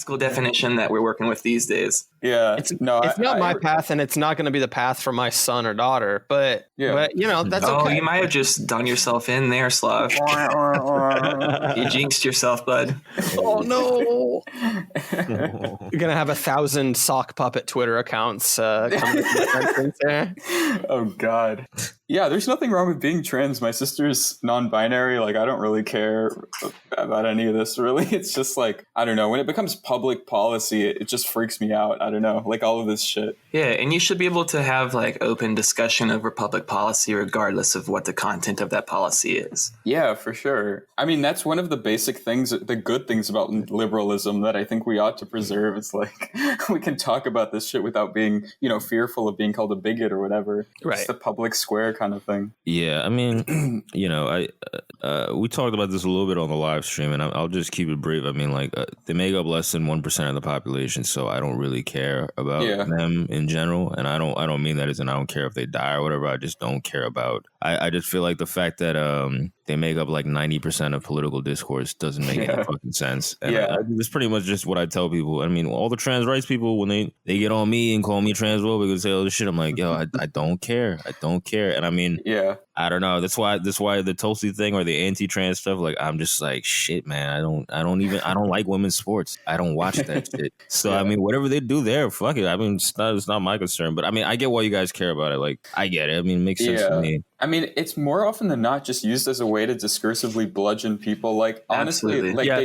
School definition that we're working with these days. Yeah, it's not my path, and it's not going to be the path for my son or daughter. But you know, that's okay. You might have just done yourself in there, Slav. You jinxed yourself, bud. Oh no! You're gonna have 1,000 sock puppet Twitter accounts coming to there. Oh God. Yeah, there's nothing wrong with being trans. My sister's non-binary. Like, I don't really care about any of this, really. It's just like, I don't know. When it becomes public policy, it just freaks me out. I don't know. Like, all of this shit. Yeah, and you should be able to have, like, open discussion over public policy regardless of what the content of that policy is. Yeah, for sure. I mean, that's one of the basic things, the good things about liberalism that I think we ought to preserve. It's like, we can talk about this shit without being, you know, fearful of being called a bigot or whatever. Right. It's the public square kind of thing. Yeah, I mean, you know, we talked about this a little bit on the live stream, and I'll just keep it brief. I mean, like, they make up less than 1% of the population, so I don't really care about them in general. And I don't mean that as in I don't care if they die or whatever. I just don't care about. I just feel like the fact that they make up like 90% of political discourse doesn't make any fucking sense. And it's pretty much just what I tell people. I mean, all the trans rights people, when they get on me and call me transphobic and say all this shit, I'm like, yo, I don't care. I don't care. And I mean, I don't know. That's why the Tulsi thing or the anti-trans stuff, like, I'm just like, shit, man. I don't like women's sports. I don't watch that shit. So I mean, whatever they do there, fuck it. I mean, it's not my concern. But I mean, I get why you guys care about it. Like, I get it. I mean, it makes sense to me. I mean, it's more often than not just used as a way to discursively bludgeon people. Like, honestly, Absolutely. they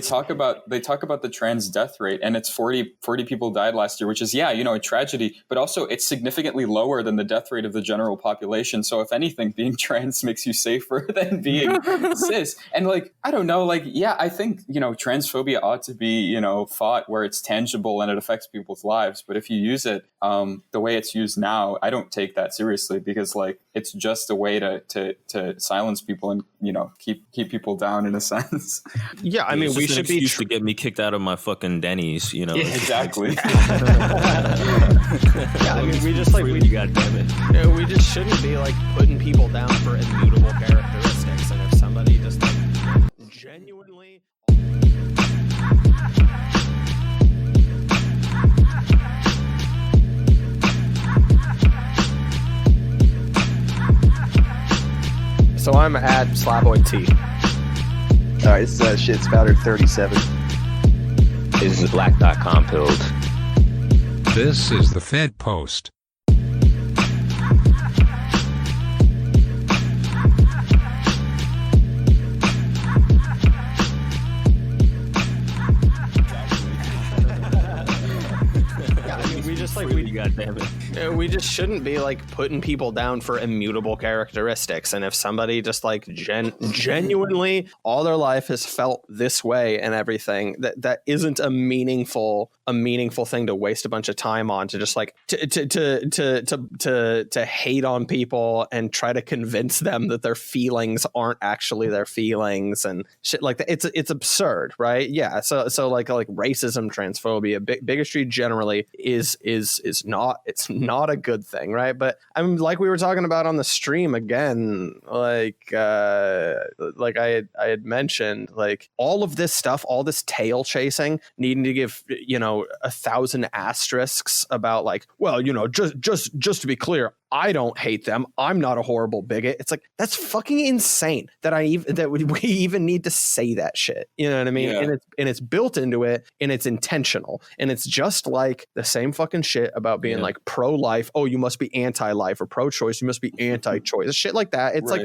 talk about the trans death rate, and it's 40 people died last year, which is, you know, a tragedy, but also it's significantly lower than the death rate of the general population. So if anything, being trans makes you safer than being cis. And like, I don't know, like, I think, you know, transphobia ought to be, you know, fought where it's tangible and it affects people's lives. But if you use it the way it's used now, I don't take that seriously, because like, it's just a way to silence people and, you know, keep people down in a sense. Yeah, I mean, we should be to get me kicked out of my fucking Denny's, you know. Yeah, exactly. I mean, we just like we just shouldn't be like putting people down for immutable characteristics, and if somebody just like genuinely. So I'm at Slavoid T. All right, this is Shit Spouter 37. This is Black.com Pilled. This is the Fed Post. We just shouldn't be like putting people down for immutable characteristics, and if somebody just like genuinely all their life has felt this way and everything, that isn't a meaningful thing to waste a bunch of time on, to just like to hate on people and try to convince them that their feelings aren't actually their feelings and shit like that. It's absurd, right? Yeah. So like racism, transphobia, bigotry generally is not a good thing, right? But I'm like we were talking about on the stream again, like I had mentioned, like all of this stuff, all this tail chasing, needing to give, you know, 1,000 asterisks about like, well, you know, just to be clear, I don't hate them. I'm not a horrible bigot. It's like, that's fucking insane that we even need to say that shit. You know what I mean? Yeah. And it's built into it, and it's intentional. And it's just like the same fucking shit about being like pro-life. Oh, you must be anti-life, or pro-choice. You must be anti-choice. Shit like that. It's like,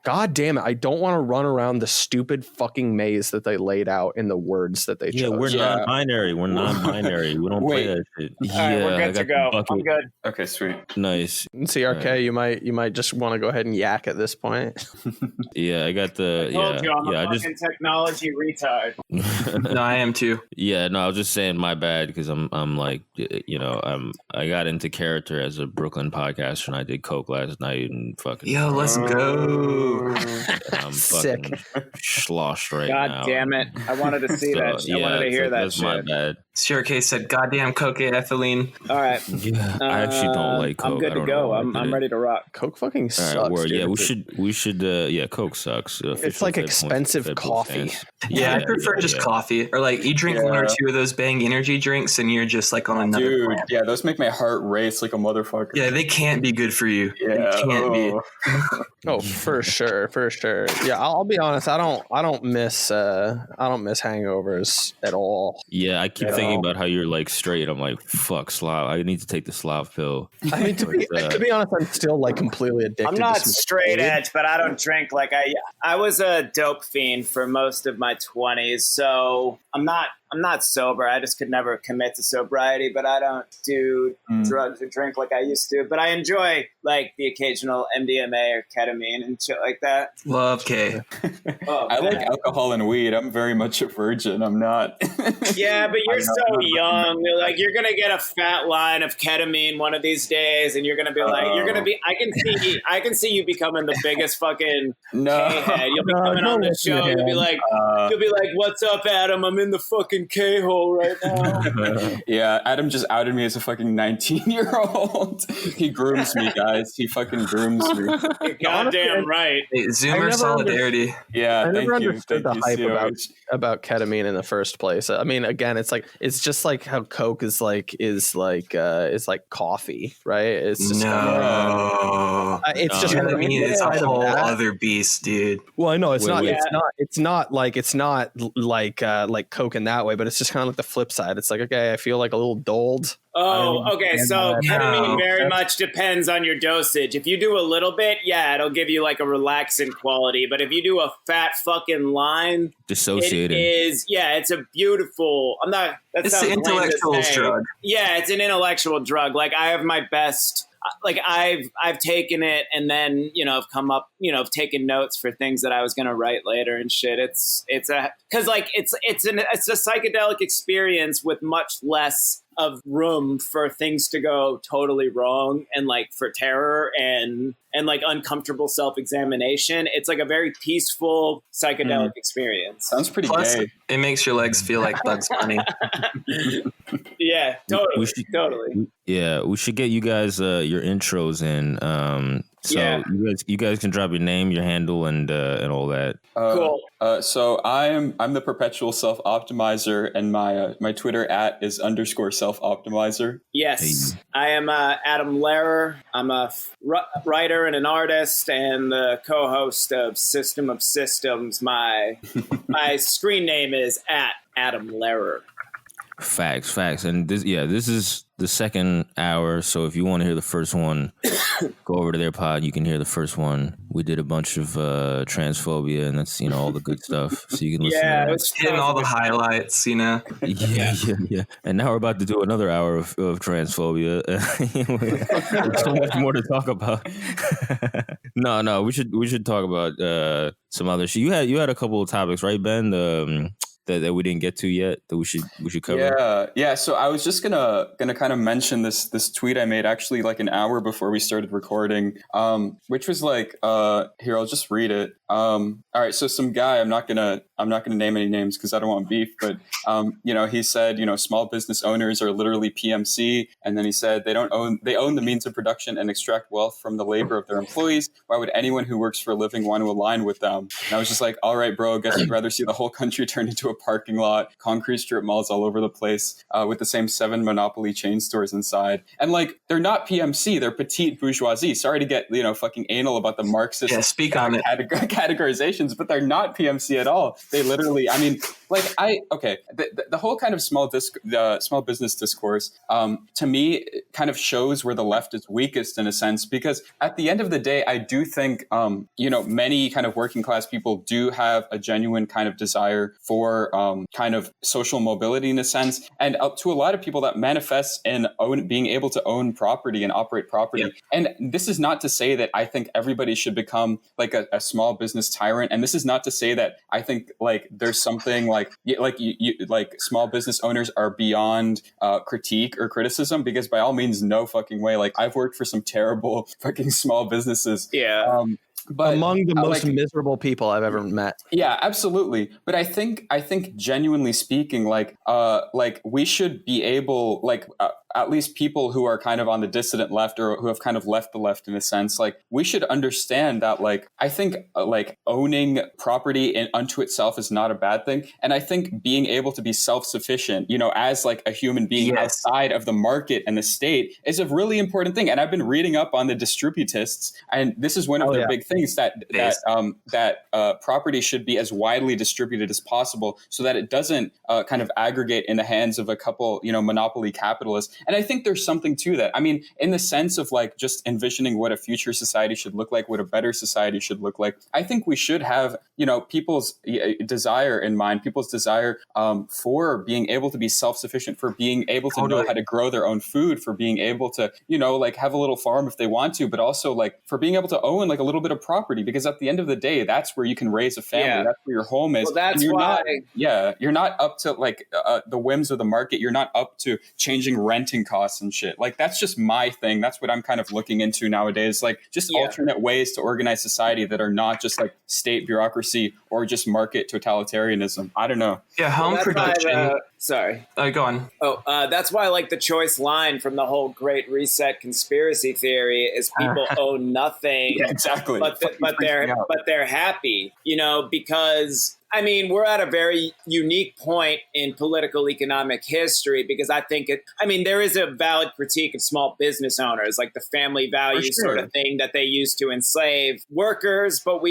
God damn it. I don't want to run around the stupid fucking maze that they laid out in the words that they chose. Yeah, we're non-binary. We're non-binary. We don't play that shit. All right, we're good to go. I'm good. Okay, sweet. Nice. CRK, you might just want to go ahead and yak at this point. Yeah, I got the. I told you I'm a fucking technology retard. No, I am too. Yeah, no, I was just saying my bad, because I'm like, you know, I got into character as a Brooklyn podcaster, and I did coke last night and fucking. Yo, let's go. I'm Sick. fucking sloshed right now. God damn it! I wanted to see that. I wanted to hear that. That's shit. my bad. Sure said, "Goddamn cocaine. All right. Yeah, I actually don't like Coke. I'm good to go. I'm ready to rock. Coke fucking sucks. All right, dude. yeah, we should. Yeah, Coke sucks. It's like expensive coffee. Yeah, I prefer just coffee, or like you drink one or two of those Bang energy drinks, and you're just like on another. Dude, planet. yeah, those make my heart race like a motherfucker. Yeah, they can't be good for you. Yeah, they can't be. Oh, for sure. Yeah, I'll be honest. I don't miss hangovers at all. Yeah, I keep thinking about how you're like straight. I'm like, fuck SLAV. I need to take the SLAV pill. I mean, to be honest, I'm still like completely addicted. I'm not to straight edge, but I don't drink like I was a dope fiend for most of my 20s, so I'm not sober. I just could never commit to sobriety, but I don't do drugs or drink like I used to. But I enjoy like the occasional MDMA or ketamine and shit like that. Love K. I like alcohol and weed. I'm very much a virgin. I'm not. Yeah, but you're so young. Like you're gonna get a fat line of ketamine one of these days, and you're gonna be like, I can see you becoming the biggest fucking K-head. You'll be coming on the show. You'll be like, "What's up, Adam? I'm in the fucking K-hole right now." Yeah, Adam just outed me as a fucking 19-year-old. He grooms me, guys. He fucking grooms me. You're goddamn right. Hey, Zoomer solidarity. Yeah, I never understood the hype COH. about ketamine in the first place. I mean, again, it's just like how Coke is like coffee, right? It's just it's just ketamine is a whole other beast, dude. Well, I know it's not like Coke in that way, but it's just kind of like the flip side. It's like, okay, I feel like a little dulled. Oh, okay. So ketamine very much depends on your dosage. If you do a little bit, yeah, it'll give you like a relaxing quality. But if you do a fat fucking line, dissociating. It's a beautiful. It's an intellectual drug. Yeah, it's an intellectual drug. Like I have my best. Like I've taken it and then, I've come up, I've taken notes for things that I was going to write later and shit. It's a psychedelic experience with much less of room for things to go totally wrong and like for terror and like uncomfortable self-examination. It's like a very peaceful psychedelic experience. Sounds pretty gay. It makes your legs feel like Bugs Bunny. Yeah, totally. Yeah, we should get you guys your intros in. You guys can drop your name, your handle, and all that. Cool. So I'm the Perpetual Self-Optimizer, and my Twitter @ is _self-optimizer. Yes, hey. I am Adam Lehrer. I'm a writer and an artist, and the co-host of System of Systems. My screen name is @Adam Lehrer. Facts, and this is the second hour. So if you want to hear the first one, go over to their pod. You can hear the first one. We did a bunch of transphobia, and that's all the good stuff. So you can listen. Yeah, it's hitting all the highlights. Yeah. And now we're about to do another hour of transphobia. There's so much more to talk about. No, we should talk about some other shit. You had a couple of topics, right, Ben? That we didn't get to yet that we should cover. Yeah. So I was just gonna kind of mention this tweet I made actually like an hour before we started recording, which was like here, I'll just read it. All right, so some guy, I'm not gonna name any names because I don't want beef, but he said, small business owners are literally PMC, and then he said they own the means of production and extract wealth from the labor of their employees. Why would anyone who works for a living want to align with them? And I was just like, all right, bro, I guess I'd rather see the whole country turned into a parking lot, concrete strip malls all over the place, with the same 7 monopoly chain stores inside. And like, they're not PMC, they're petite bourgeoisie. Sorry to get, fucking anal about the Marxist speak on it. Categorizations, but they're not PMC at all. They literally, the whole kind of small business discourse, to me, kind of shows where the left is weakest in a sense, because at the end of the day, I do think, many kind of working class people do have a genuine kind of desire for kind of social mobility in a sense. And up to a lot of people that manifests in being able to own property and operate property. Yep. And this is not to say that I think everybody should become like a small business tyrant. And this is not to say that I think like there's something like small business owners are beyond critique or criticism, because by all means, no fucking way. Like I've worked for some terrible fucking small businesses. Yeah. but among the most miserable people I've ever met. Yeah, absolutely. But I think genuinely speaking, like we should be able, at least people who are kind of on the dissident left or who have kind of left the left in a sense, like we should understand that, like, I think owning property unto itself is not a bad thing. And I think being able to be self-sufficient, you know, as like a human being outside of the market and the state is a really important thing. And I've been reading up on the distributists, and this is one of their big things, that property should be as widely distributed as possible so that it doesn't kind of aggregate in the hands of a couple, you know, monopoly capitalists. And I think there's something to that. I mean, in the sense of like just envisioning what a future society should look like, what a better society should look like, I think we should have, you know, people's desire in mind, people's desire for being able to be self-sufficient, for being able to know how to grow their own food, for being able to, you know, like have a little farm if they want to, but also like for being able to own like a little bit of property, because at the end of the day, that's where you can raise a family. That's where your home is. Well, that's why. You're not up to like the whims of the market. You're not up to changing renting costs and shit. Like that's just my thing. That's what I'm kind of looking into nowadays. Like just alternate ways to organize society that are not just like state bureaucracy or just market totalitarianism. I don't know. Yeah, home production. Sorry. Go on. That's why like the choice line from the whole Great Reset conspiracy theory is people own nothing. Yeah, exactly. But they're happy, you know, because I mean, we're at a very unique point in political economic history because I think there is a valid critique of small business owners, like the family values sort of thing that they used to enslave workers. But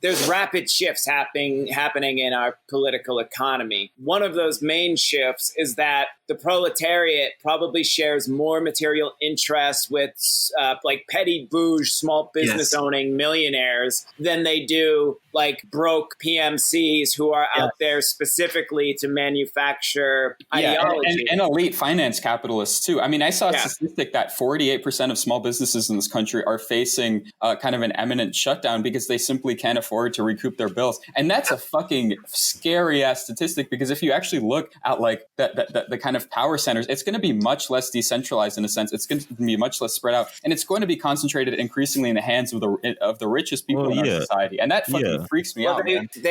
there's rapid shifts happening in our political economy. One of those main shifts is that the proletariat probably shares more material interests with like petty bourge, small business owning millionaires than they do like broke PMCs who are out there specifically to manufacture ideology. And elite finance capitalists too. I mean, I saw a statistic that 48% of small businesses in this country are facing kind of an imminent shutdown because they simply can't afford to recoup their bills. And that's a fucking scary ass statistic, because if you actually look at like the kind of power centers, it's going to be much less decentralized in a sense. It's going to be much less spread out, and it's going to be concentrated increasingly in the hands of the richest people in our society. And that fucking freaks me out.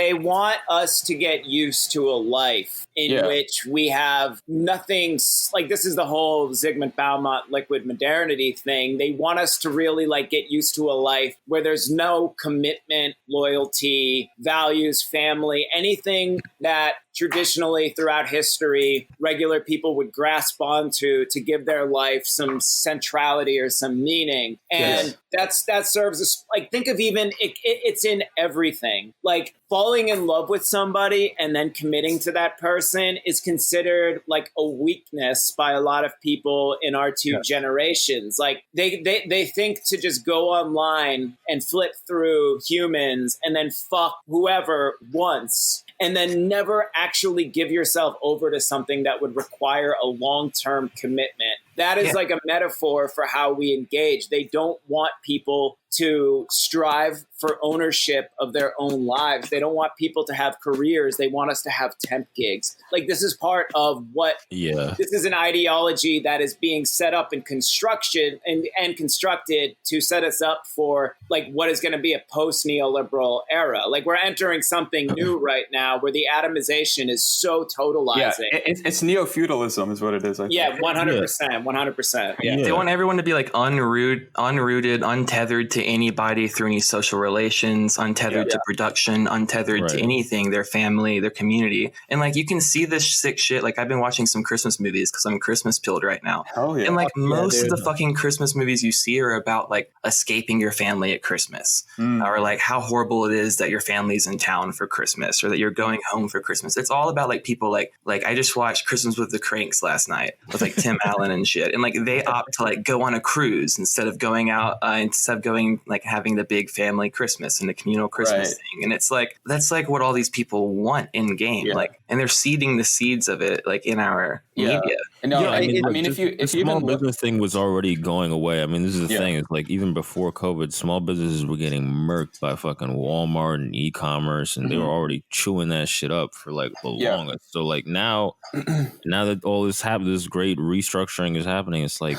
They want us to get used to a life in which we have nothing, like this is the whole Zygmunt Bauman liquid modernity thing. They want us to really like get used to a life where there's no commitment, loyalty, values, family, anything that traditionally throughout history regular people would grasp onto to give their life some centrality or some meaning. And that serves as like, think of even it's in everything. Like falling in love with somebody and then committing to that person is considered like a weakness by a lot of people in our two generations. Like they think to just go online and flip through humans and then fuck whoever once and then never actually give yourself over to something that would require a long-term commitment. That is like a metaphor for how we engage. They don't want people to strive for ownership of their own lives. They don't want people to have careers. They want us to have temp gigs. Like this is part of what this is an ideology that is being set up in construction and constructed to set us up for like what is going to be a post-neoliberal era. Like we're entering something new right now where the atomization is so totalizing. Yeah, it's neo-feudalism is what it is. 100%. 100%. Yeah. They want everyone to be like unrooted, untethered to anybody through any social relations, untethered to production, untethered to anything, their family, their community. And like you can see this sick shit. Like I've been watching some Christmas movies because I'm Christmas pilled right now. And like most of the fucking Christmas movies you see are about like escaping your family at Christmas or like how horrible it is that your family's in town for Christmas or that you're going home for Christmas. It's all about like people like I just watched Christmas with the Cranks last night with like Tim Allen and shit. And like they opt to like go on a cruise instead of going out, instead of going like having the big family Christmas and the communal Christmas thing. And it's like, that's like what all these people want in game. Like, and they're seeding the seeds of it like in our media. No, yeah, I mean, if you small even business thing was already going away. I mean, this is the thing. It's like even before COVID, small businesses were getting murked by fucking Walmart and e-commerce, and they were already chewing that shit up for like the longest. So like now that all this happened, this great restructuring is happening. It's like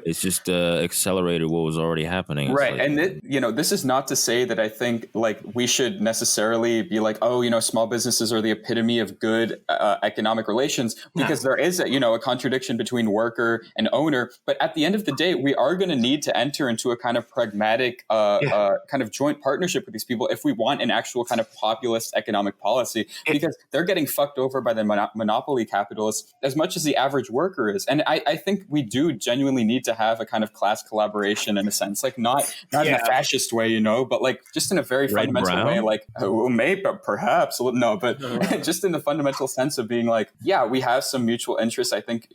it's just accelerated what was already happening. It's right, like, and this is not to say that I think like we should necessarily be like, oh, small businesses are the epitome of good economic relations, because there is a contradiction between worker and owner. But at the end of the day, we are going to need to enter into a kind of pragmatic kind of joint partnership with these people if we want an actual kind of populist economic policy, because they're getting fucked over by the monopoly capitalists as much as the average worker is. And I think we do genuinely need to have a kind of class collaboration in a sense, like not in a fascist way, but like just in a very fundamental way, like maybe perhaps no, but just in the fundamental sense of being like, we have some mutual interests. I think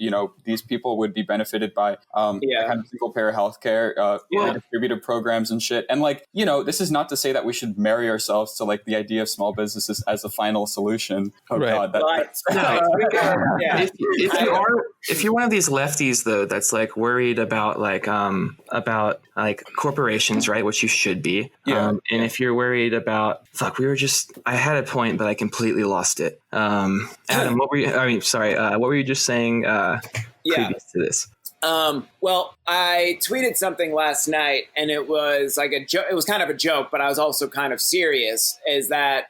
these people would be benefited by kind of single payer healthcare, distributive programs and shit. And like this is not to say that we should marry ourselves to like the idea of small businesses as the final solution. God, if you're one of these lefties though that's like worried about corporations, right, which you should be, and if you're worried about I had a point but I completely lost it. Adam, what were you just saying previous to this? Well, I tweeted something last night, and it was like it was kind of a joke, but I was also kind of serious, is that,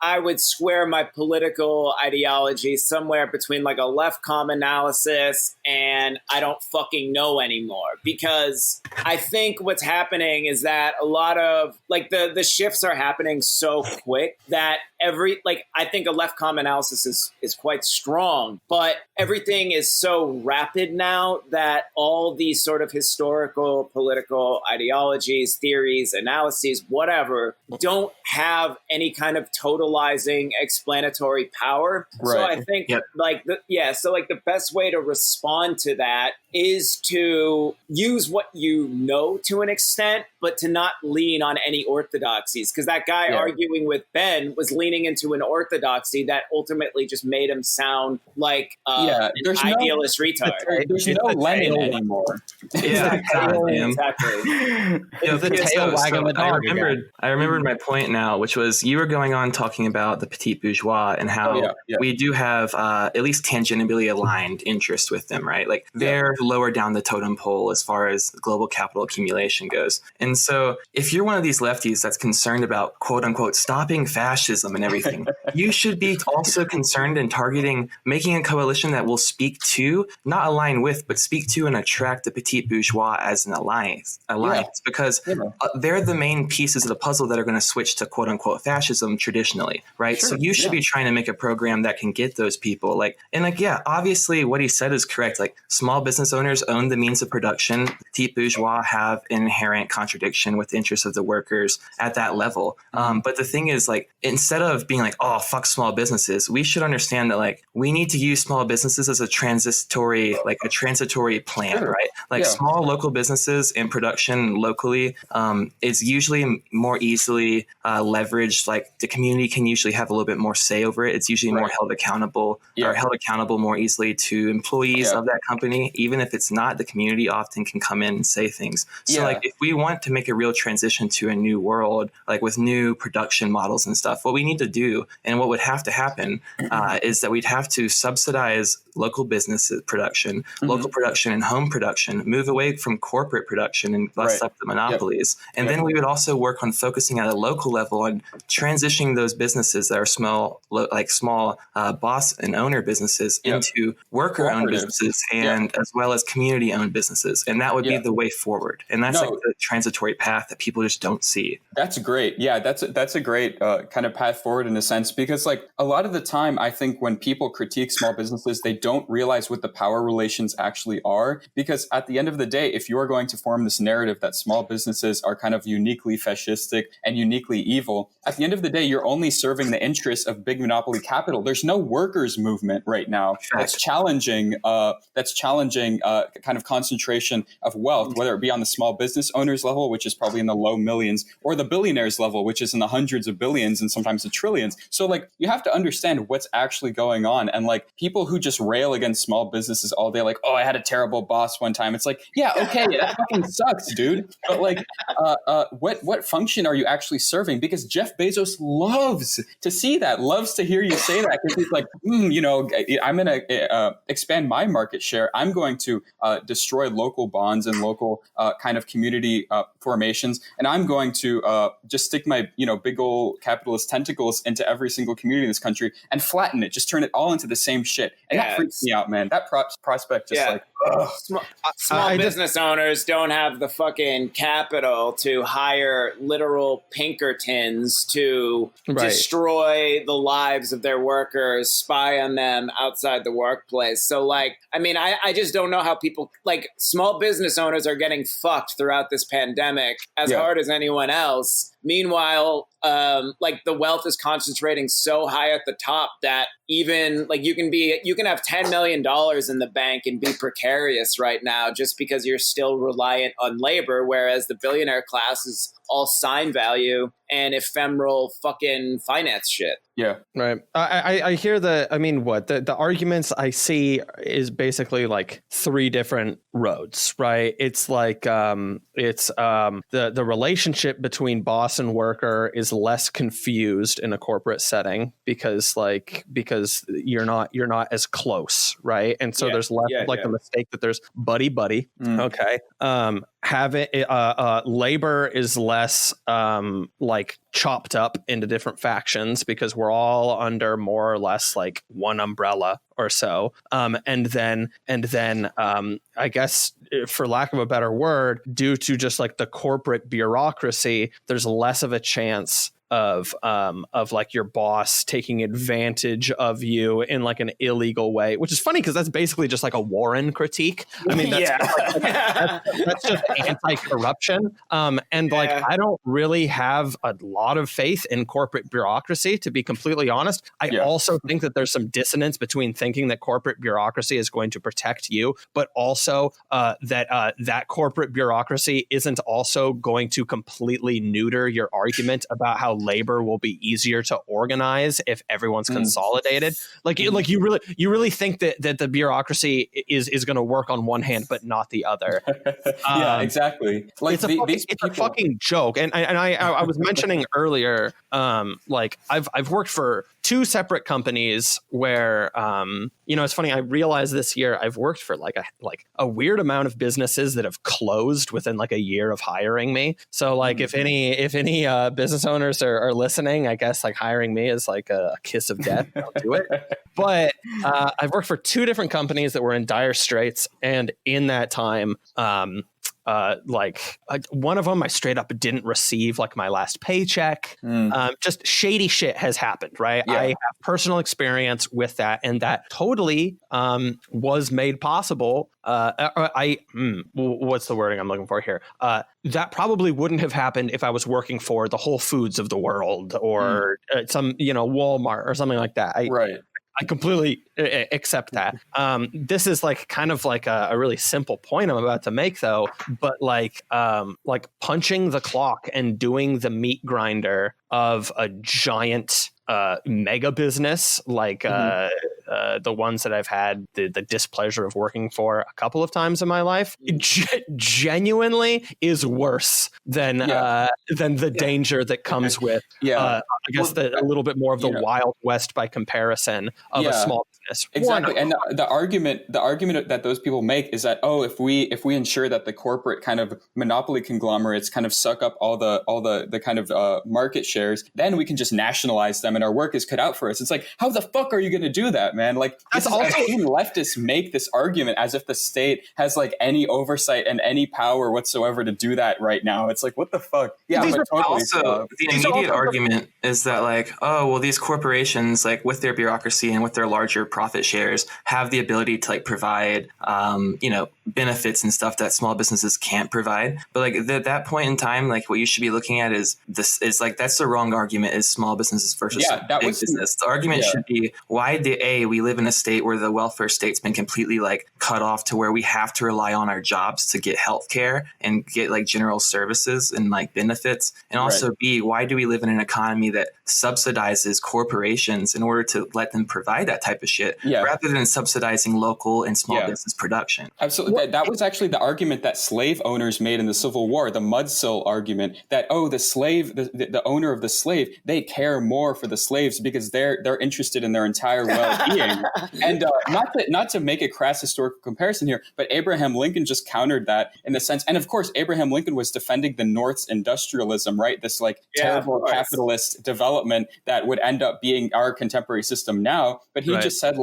I would square my political ideology somewhere between like a left comm analysis and I don't fucking know anymore. Because I think what's happening is that a lot of like the shifts are happening so quick that I think a left comm analysis is quite strong, but everything is so rapid now that all these sort of historical political ideologies, theories, analyses, whatever, don't have any kind of totalizing explanatory power. Right. So I think the best way to respond to that is to use what you know to an extent, but to not lean on any orthodoxies. Because that guy arguing with Ben was leaning into an orthodoxy that ultimately just made him sound like an idealist retard. There's no Lenin anymore. Yeah, exactly. I remembered my point now, which was you were going on talking about the petite bourgeois and how we do have at least tangentially aligned interest with them, right? Like they're lower down the totem pole as far as global capital accumulation goes. And so if you're one of these lefties that's concerned about quote unquote stopping fascism and everything, you should be also concerned and targeting making a coalition that will speak to, not align with, but speak to and attract the petite bourgeois as an alliance because they're the main pieces of the puzzle that are going to switch to quote unquote fascism traditionally, right? Sure, so you should be trying to make a program that can get those people obviously what he said is correct. Like small business owners own the means of production. Petite bourgeois have inherent contradiction with the interests of the workers at that level. But the thing is, like, instead of being like, oh, fuck small businesses, we should understand that like we need to use small businesses as a transitory plan, right? Like small local businesses and production locally is usually more easily leveraged. Like the community can usually have a little bit more say over it. It's usually more held accountable more easily to employees of that company. Even if it's not, the community often can come in and say things. So like if we want to make a real transition to a new world, like with new production models and stuff, what we need to do and what would have to happen is that we'd have to subsidize local business production, local production and home production, move away from corporate production and bust up the monopolies. And then we would also work on focusing at a local level on transitioning those businesses that are small boss and owner businesses into worker-owned businesses and as well as community-owned businesses. And that would be the way forward. And that's like the transitory path that people just don't see. That's great. Yeah, that's a great kind of path forward in a sense, because like a lot of the time, I think when people critique small businesses, they don't realize what the power relations actually are. Because at the end of the day, if you are going to form this narrative that small businesses are kind of uniquely fascistic and uniquely evil, at the end of the day, you're only serving the interests of big monopoly capital. There's no workers movement right now that's challenging kind of concentration of wealth, whether it be on the small business owners level, which is probably in the low millions, or the billionaires level, which is in the hundreds of billions and sometimes the trillions. So like you have to understand what's actually going on. And like people who just rail against small businesses all day, like, oh, I had a terrible boss one time. It's like, yeah, okay, that fucking sucks, dude. But like, what function are you actually serving? Because Jeff Bezos loves to see that, loves to hear you say that, because he's like, I'm going to expand my market share. I'm going to destroy local bonds and local kind of community formations, and I'm going to just stick my big old capitalist tentacles into every single community in this country and flatten it, just turn it all into the same shit. And that freaks me out, man. That prospect just like, ugh. Small business owners don't have the fucking capital to hire literal Pinkertons to destroy the lives of their workers, spy on them outside the workplace. So like, I mean, I just don't know how people, like, small business owners are getting fucked throughout this pandemic as hard as anyone else. Meanwhile, like, the wealth is concentrating so high at the top that even like you can have $10 million in the bank and be precarious right now just because you're still reliant on labor, whereas the billionaire class is all sign value and ephemeral fucking finance shit. Yeah. Right. I hear the arguments I see is basically like three different roads, right? It's like the relationship between boss and worker is less confused in a corporate setting because you're not as close, right? And so there's less the mistake that there's buddy. Okay. Having labor is less like chopped up into different factions because we're all under more or less like one umbrella or so. And then I guess, for lack of a better word, due to just like the corporate bureaucracy, there's less of a chance of like your boss taking advantage of you in like an illegal way, which is funny because that's basically just like a Warren critique. I mean, that's just anti-corruption. And like, I don't really have a lot of faith in corporate bureaucracy, to be completely honest. I also think that there's some dissonance between thinking that corporate bureaucracy is going to protect you, but also that corporate bureaucracy isn't also going to completely neuter your argument about how labor will be easier to organize if everyone's consolidated. Like you really think that the bureaucracy is going to work on one hand but not the other. Exactly. Like it's a fucking joke. And I was mentioning earlier, like I've worked for two separate companies where it's funny, I realized this year I've worked for like a weird amount of businesses that have closed within like a year of hiring me. So like if any business owners are listening, I guess like hiring me is like a kiss of death. Don't do it. But I've worked for two different companies that were in dire straits, and in that time one of them, I straight up didn't receive like my last paycheck. Just shady shit has happened, right? I have personal experience with that, and that totally was made possible. What's the wording I'm looking for here? That probably wouldn't have happened if I was working for the Whole Foods of the world or some Walmart or something like that. I completely accept that. This is like kind of like a really simple point I'm about to make, though. But like punching the clock and doing the meat grinder of a giant mega business like the ones that I've had the displeasure of working for a couple of times in my life, genuinely is worse than the danger that comes with I guess a little bit more of the Wild West by comparison of a small business. Exactly. And the argument that those people make is that, if we ensure that the corporate kind of monopoly conglomerates kind of suck up all the kind of market shares, then we can just nationalize them and our work is cut out for us. It's like, how the fuck are you going to do that, man? Like, that's also even leftists make this argument as if the state has like any oversight and any power whatsoever to do that right now. It's like, what the fuck? Yeah, the immediate argument is that like, these corporations, like with their bureaucracy and with their larger profit shares, have the ability to like provide benefits and stuff that small businesses can't provide. But like at that point in time, like what you should be looking at is like that's the wrong argument, is small businesses versus big business. The argument should be, why we live in a state where the welfare state's been completely like cut off to where we have to rely on our jobs to get healthcare and get like general services and like benefits. And also B, why do we live in an economy that subsidizes corporations in order to let them provide that type of shit rather than subsidizing local and small business production. Absolutely. That was actually the argument that slave owners made in the Civil War, the mudsill argument that, the slave, the owner of the slave, they care more for the slaves because they're interested in their entire well-being. And not to make a crass historical comparison here, but Abraham Lincoln just countered that in the sense, and of course, Abraham Lincoln was defending the North's industrialism, right? This terrible capitalist development that would end up being our contemporary system now. But he just said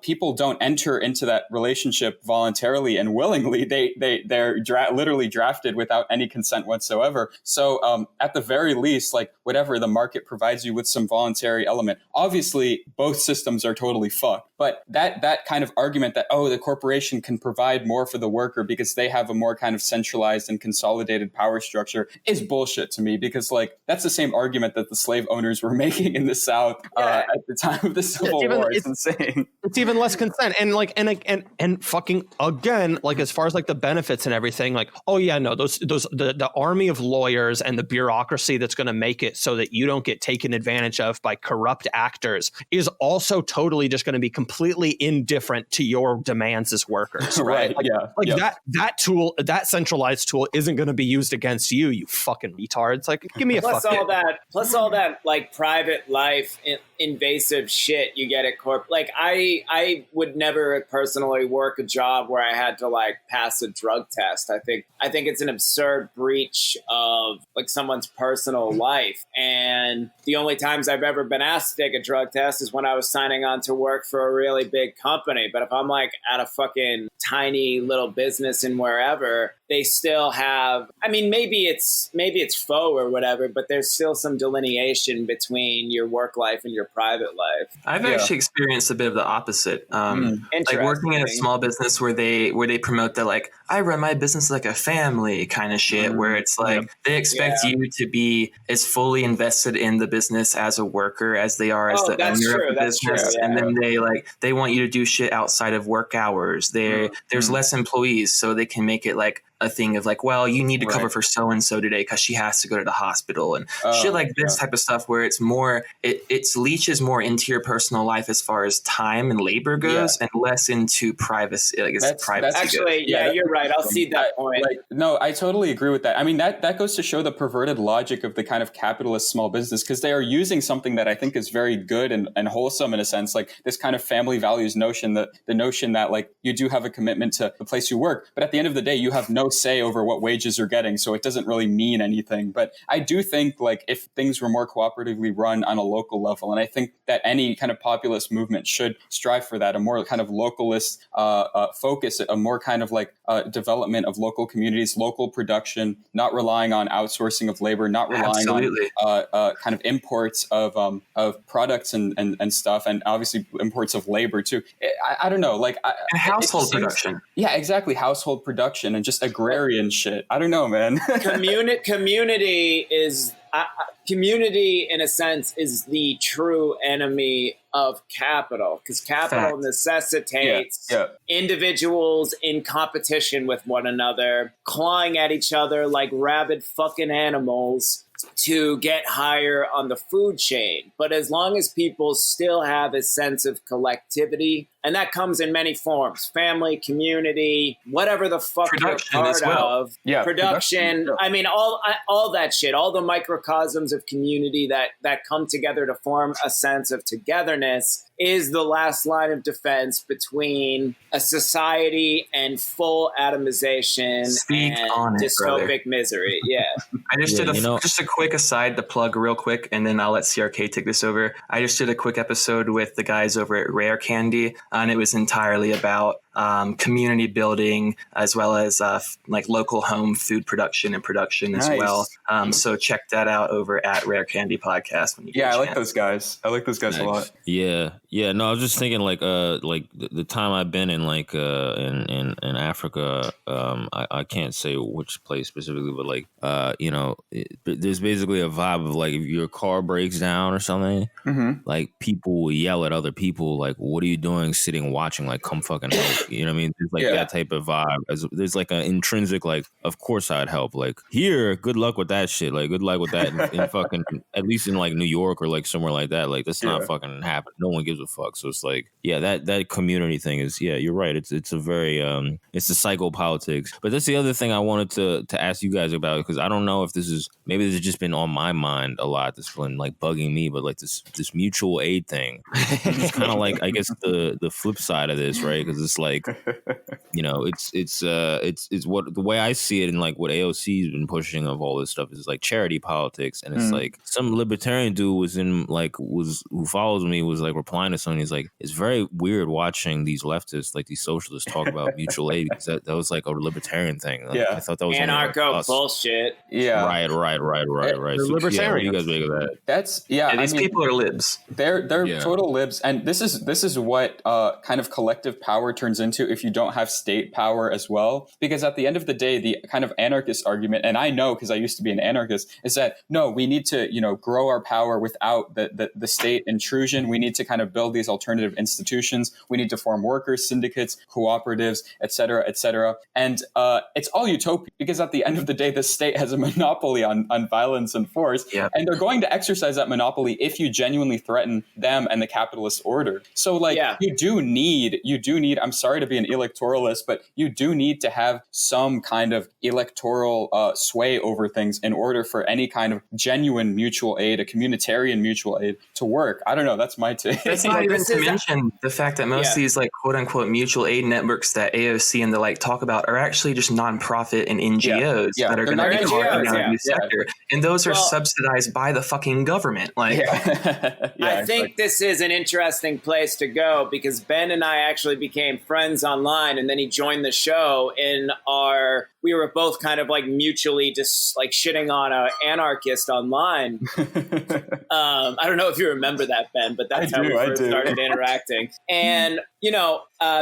people don't enter into that relationship voluntarily and willingly. They're literally drafted without any consent whatsoever. So at the very least, whatever the market provides you with some voluntary element. Obviously, both systems are totally fucked. But that kind of argument that, the corporation can provide more for the worker because they have a more kind of centralized and consolidated power structure is bullshit to me, because that's the same argument that the slave owners were making in the South at the time of the Civil War. It's insane. It's even less consent. And fucking again, as far as the benefits and everything, the army of lawyers and the bureaucracy that's going to make it so that you don't get taken advantage of by corrupt actors is also totally just going to be completely indifferent to your demands as workers, right? That tool, that centralized tool, isn't going to be used against you, you fucking retards. Give me a plus all that private life invasive shit you get at corp. I would never personally work a job where I had to pass a drug test. I think it's an absurd breach of someone's personal life. And the only times I've ever been asked to take a drug test is when I was signing on to work for a really big company. But if I'm at a fucking tiny little business in wherever, they still have, maybe it's faux or whatever, but there's still some delineation between your work life and your private life. I've actually experienced a bit of the opposite. Working in a small business where they promote that I run my business like a family kind of shit, where it's they expect you to be as fully invested in the business as a worker as they are as the owner of the business. And then they want you to do shit outside of work hours. There's less employees, so they can make it a thing of you need to cover for so-and-so today because she has to go to the hospital and shit this type of stuff, where it's more, it leaches more into your personal life as far as time and labor goes and less into privacy. Privacy actually, you're right. I'll see that point. No, I totally agree with that. That goes to show the perverted logic of the kind of capitalist small business, because they are using something that I think is very good and wholesome in a sense, this kind of family values notion, the notion that you do have a commitment to the place you work, but at the end of the day, you have no say over what wages you're getting, so it doesn't really mean anything. But I do think if things were more cooperatively run on a local level, and I think that any kind of populist movement should strive for that, a more kind of localist focus, a more kind of development of local communities, local production, not relying on outsourcing of labor, not relying on kind of imports of products and stuff, and obviously imports of labor too. I don't know, and household production. Yeah, exactly, household production and just agrarian shit. I don't know, man. Community is community, in a sense, is the true enemy of capital, because capital necessitates individuals in competition with one another, clawing at each other like rabid fucking animals to get higher on the food chain. But as long as people still have a sense of collectivity, and that comes in many forms, family, community, whatever the fuck production you're part of, production. All that shit, all the microcosms of community that come together to form a sense of togetherness is the last line of defense between a society and full atomization and dystopic misery. Yeah. I just did just a quick aside to plug real quick, and then I'll let CRK take this over. I just did a quick episode with the guys over at Rare Candy, and it was entirely about community building, as well as local home food production and production as well. So check that out over at Rare Candy Podcast when you get a chance. Like those guys. I like those guys a lot. Yeah. No, I was just thinking the time I've been in in Africa. I can't say which place specifically, but there's basically a vibe of if your car breaks down or something, people will yell at other people what are you doing? sitting watching, like, come fucking help. You know what I mean? There's like that type of vibe. There's like an intrinsic, like, of course I'd help. Like, here, good luck with that shit. Like, good luck with that in fucking, at least in like New York or like somewhere like that. Like, that's not fucking happening. No one gives a fuck. So it's like, that community thing is, you're right. It's a very, it's the psychopolitics. But that's the other thing I wanted to ask you guys about, because I don't know if maybe this has just been on my mind a lot. This has been like bugging me, but like this mutual aid thing. It's kind of like, I guess, the flip side of this, right? Because it's like, you know, it's what the way I see it, and like what AOC has been pushing of all this stuff is like charity politics, and it's like some libertarian dude who follows me was like replying to something. He's like, it's very weird watching these leftists, like these socialists, talk about mutual aid, because that was like a libertarian thing. Like, I thought that was anarcho bullshit. Right. The libertarians. What do you guys make of that? That's these people are libs. They're total libs, and this is what kind of collective power turns into if you don't have state power as well. Because at the end of the day, the kind of anarchist argument, and I know because I used to be an anarchist, is that no, we need to grow our power without the state intrusion. We need to kind of build these alternative institutions. We need to form workers, syndicates, cooperatives, et cetera, and it's all utopia, because at the end of the day, the state has a monopoly on violence and force, and they're going to exercise that monopoly if you genuinely threaten them and the capitalist order. So like you do need, I'm sorry to be an electoralist, but you do need to have some kind of electoral sway over things in order for any kind of genuine mutual aid, a communitarian mutual aid, to work. I don't know. That's my take. That's not even to mention the fact that most of these like quote unquote mutual aid networks that AOC and the like talk about are actually just nonprofit and NGOs that are going to be carving out a new sector. And those are subsidized by the fucking government. Like, I think this is an interesting place to go, because Ben and I actually became friends online, and then he joined the show we were both kind of like mutually just like shitting on an anarchist online. I don't know if you remember that, Ben, but that's how we first started interacting. And,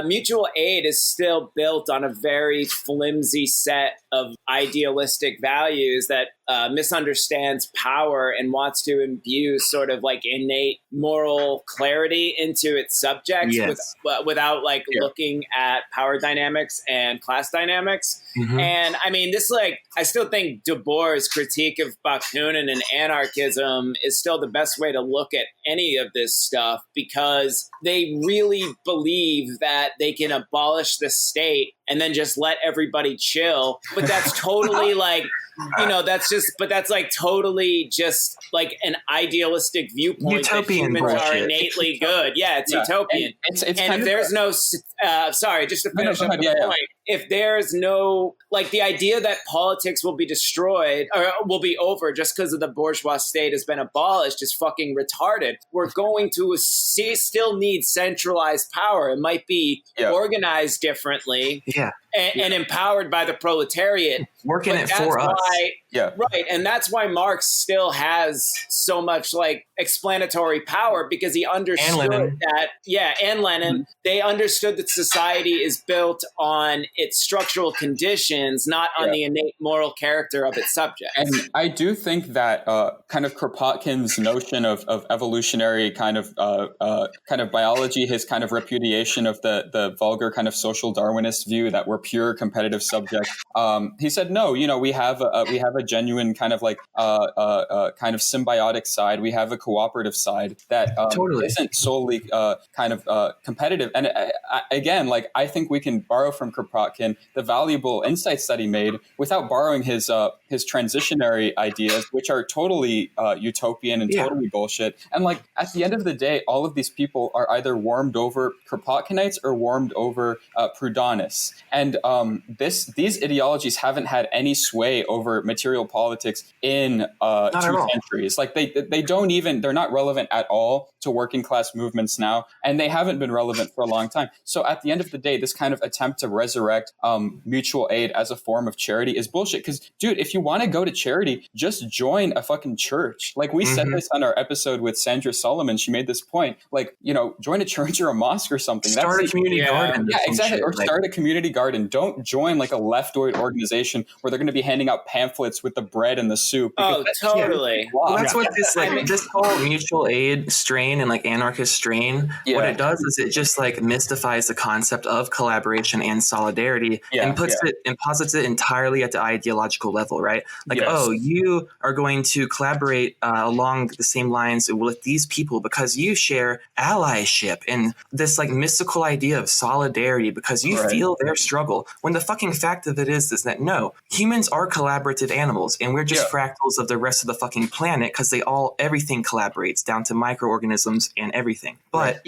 mutual aid is still built on a very flimsy set of idealistic values that misunderstands power and wants to imbue sort of like innate moral clarity into its subjects without like looking at power dynamics and class dynamics. And I mean, I still think Du Bois' critique of Bakunin and anarchism is still the best way to look at any of this stuff, because they really believe that they can abolish the state and then just let everybody chill. But that's totally like, that's like totally just like an idealistic viewpoint. Utopian that humans bullshit. are innately good. Yeah, it's utopian. And if there's no, sorry, just to finish up the point, if there's no, like, the idea that politics will be destroyed or will be over just because of the bourgeois state has been abolished is fucking retarded. We're going to still need centralized power. It might be organized differently. And empowered by the proletariat. Working it for us. Right. And that's why Marx still has so much like explanatory power, because he understood that. And Lenin. They understood that society is built on its structural conditions, not on the innate moral character of its subjects. And I do think that kind of Kropotkin's notion of evolutionary kind of biology, his kind of repudiation of the vulgar kind of social Darwinist view that we're pure competitive subjects. He said, no, we have a genuine kind of like kind of symbiotic side. We have a cooperative side that isn't solely kind of competitive. And again, like, I think we can borrow from Kropotkin the valuable insights that he made without borrowing his transitionary ideas, which are totally utopian and totally bullshit. And like, at the end of the day, all of these people are either warmed over Kropotkinites or warmed over Proudhonists. And these ideologies haven't had any sway over material politics in 2 centuries. Like, they're not relevant at all to working class movements now, and they haven't been relevant for a long time. So at the end of the day, this kind of attempt to resurrect mutual aid as a form of charity is bullshit. Because, dude, if you want to go to charity, just join a fucking church. Like, we said this on our episode with Sandra Solomon. She made this point, like, join a church or a mosque or something. Start a community garden. Yeah, exactly. Or start a community garden. Don't join like a leftoid organization where they're going to be handing out pamphlets efforts with the bread and the soup. Oh, totally. Well, that's what this this whole mutual aid strain and like anarchist strain, what it does is it just like mystifies the concept of collaboration and solidarity and puts it and posits it entirely at the ideological level, right? Like, oh, you are going to collaborate along the same lines with these people because you share allyship and this like mystical idea of solidarity because you feel their struggle. When the fucking fact of it is that no, humans are collaborative animals and we're just fractals of the rest of the fucking planet because everything collaborates down to microorganisms and everything. But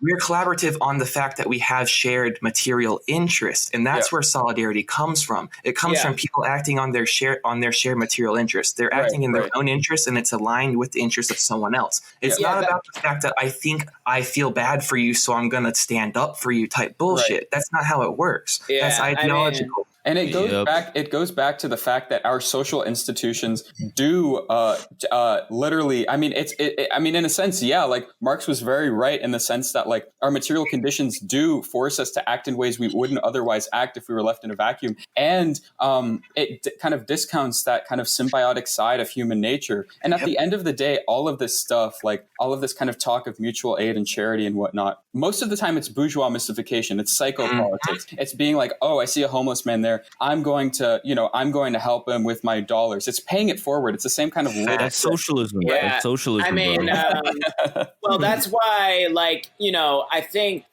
we're collaborative on the fact that we have shared material interests, and that's where solidarity comes from. It comes from people acting on their shared material interests. They're acting in their own interests, and it's aligned with the interests of someone else. It's not about the fact that I think I feel bad for you, so I'm gonna stand up for you type bullshit. That's not how it works. That's ideological. And it goes back to the fact that our social institutions do literally. I mean, in a sense, like Marx was very right in the sense that like our material conditions do force us to act in ways we wouldn't otherwise act if we were left in a vacuum. And it kind of discounts that kind of symbiotic side of human nature. And at the end of the day, all of this stuff, like all of this kind of talk of mutual aid and charity and whatnot, most of the time it's bourgeois mystification. It's psychopolitics. It's being like, oh, I see a homeless man there. I'm going to help him with my dollars. It's paying it forward. It's the same kind of that's socialism. Yeah. That's socialism. I mean, well, that's why, like, I think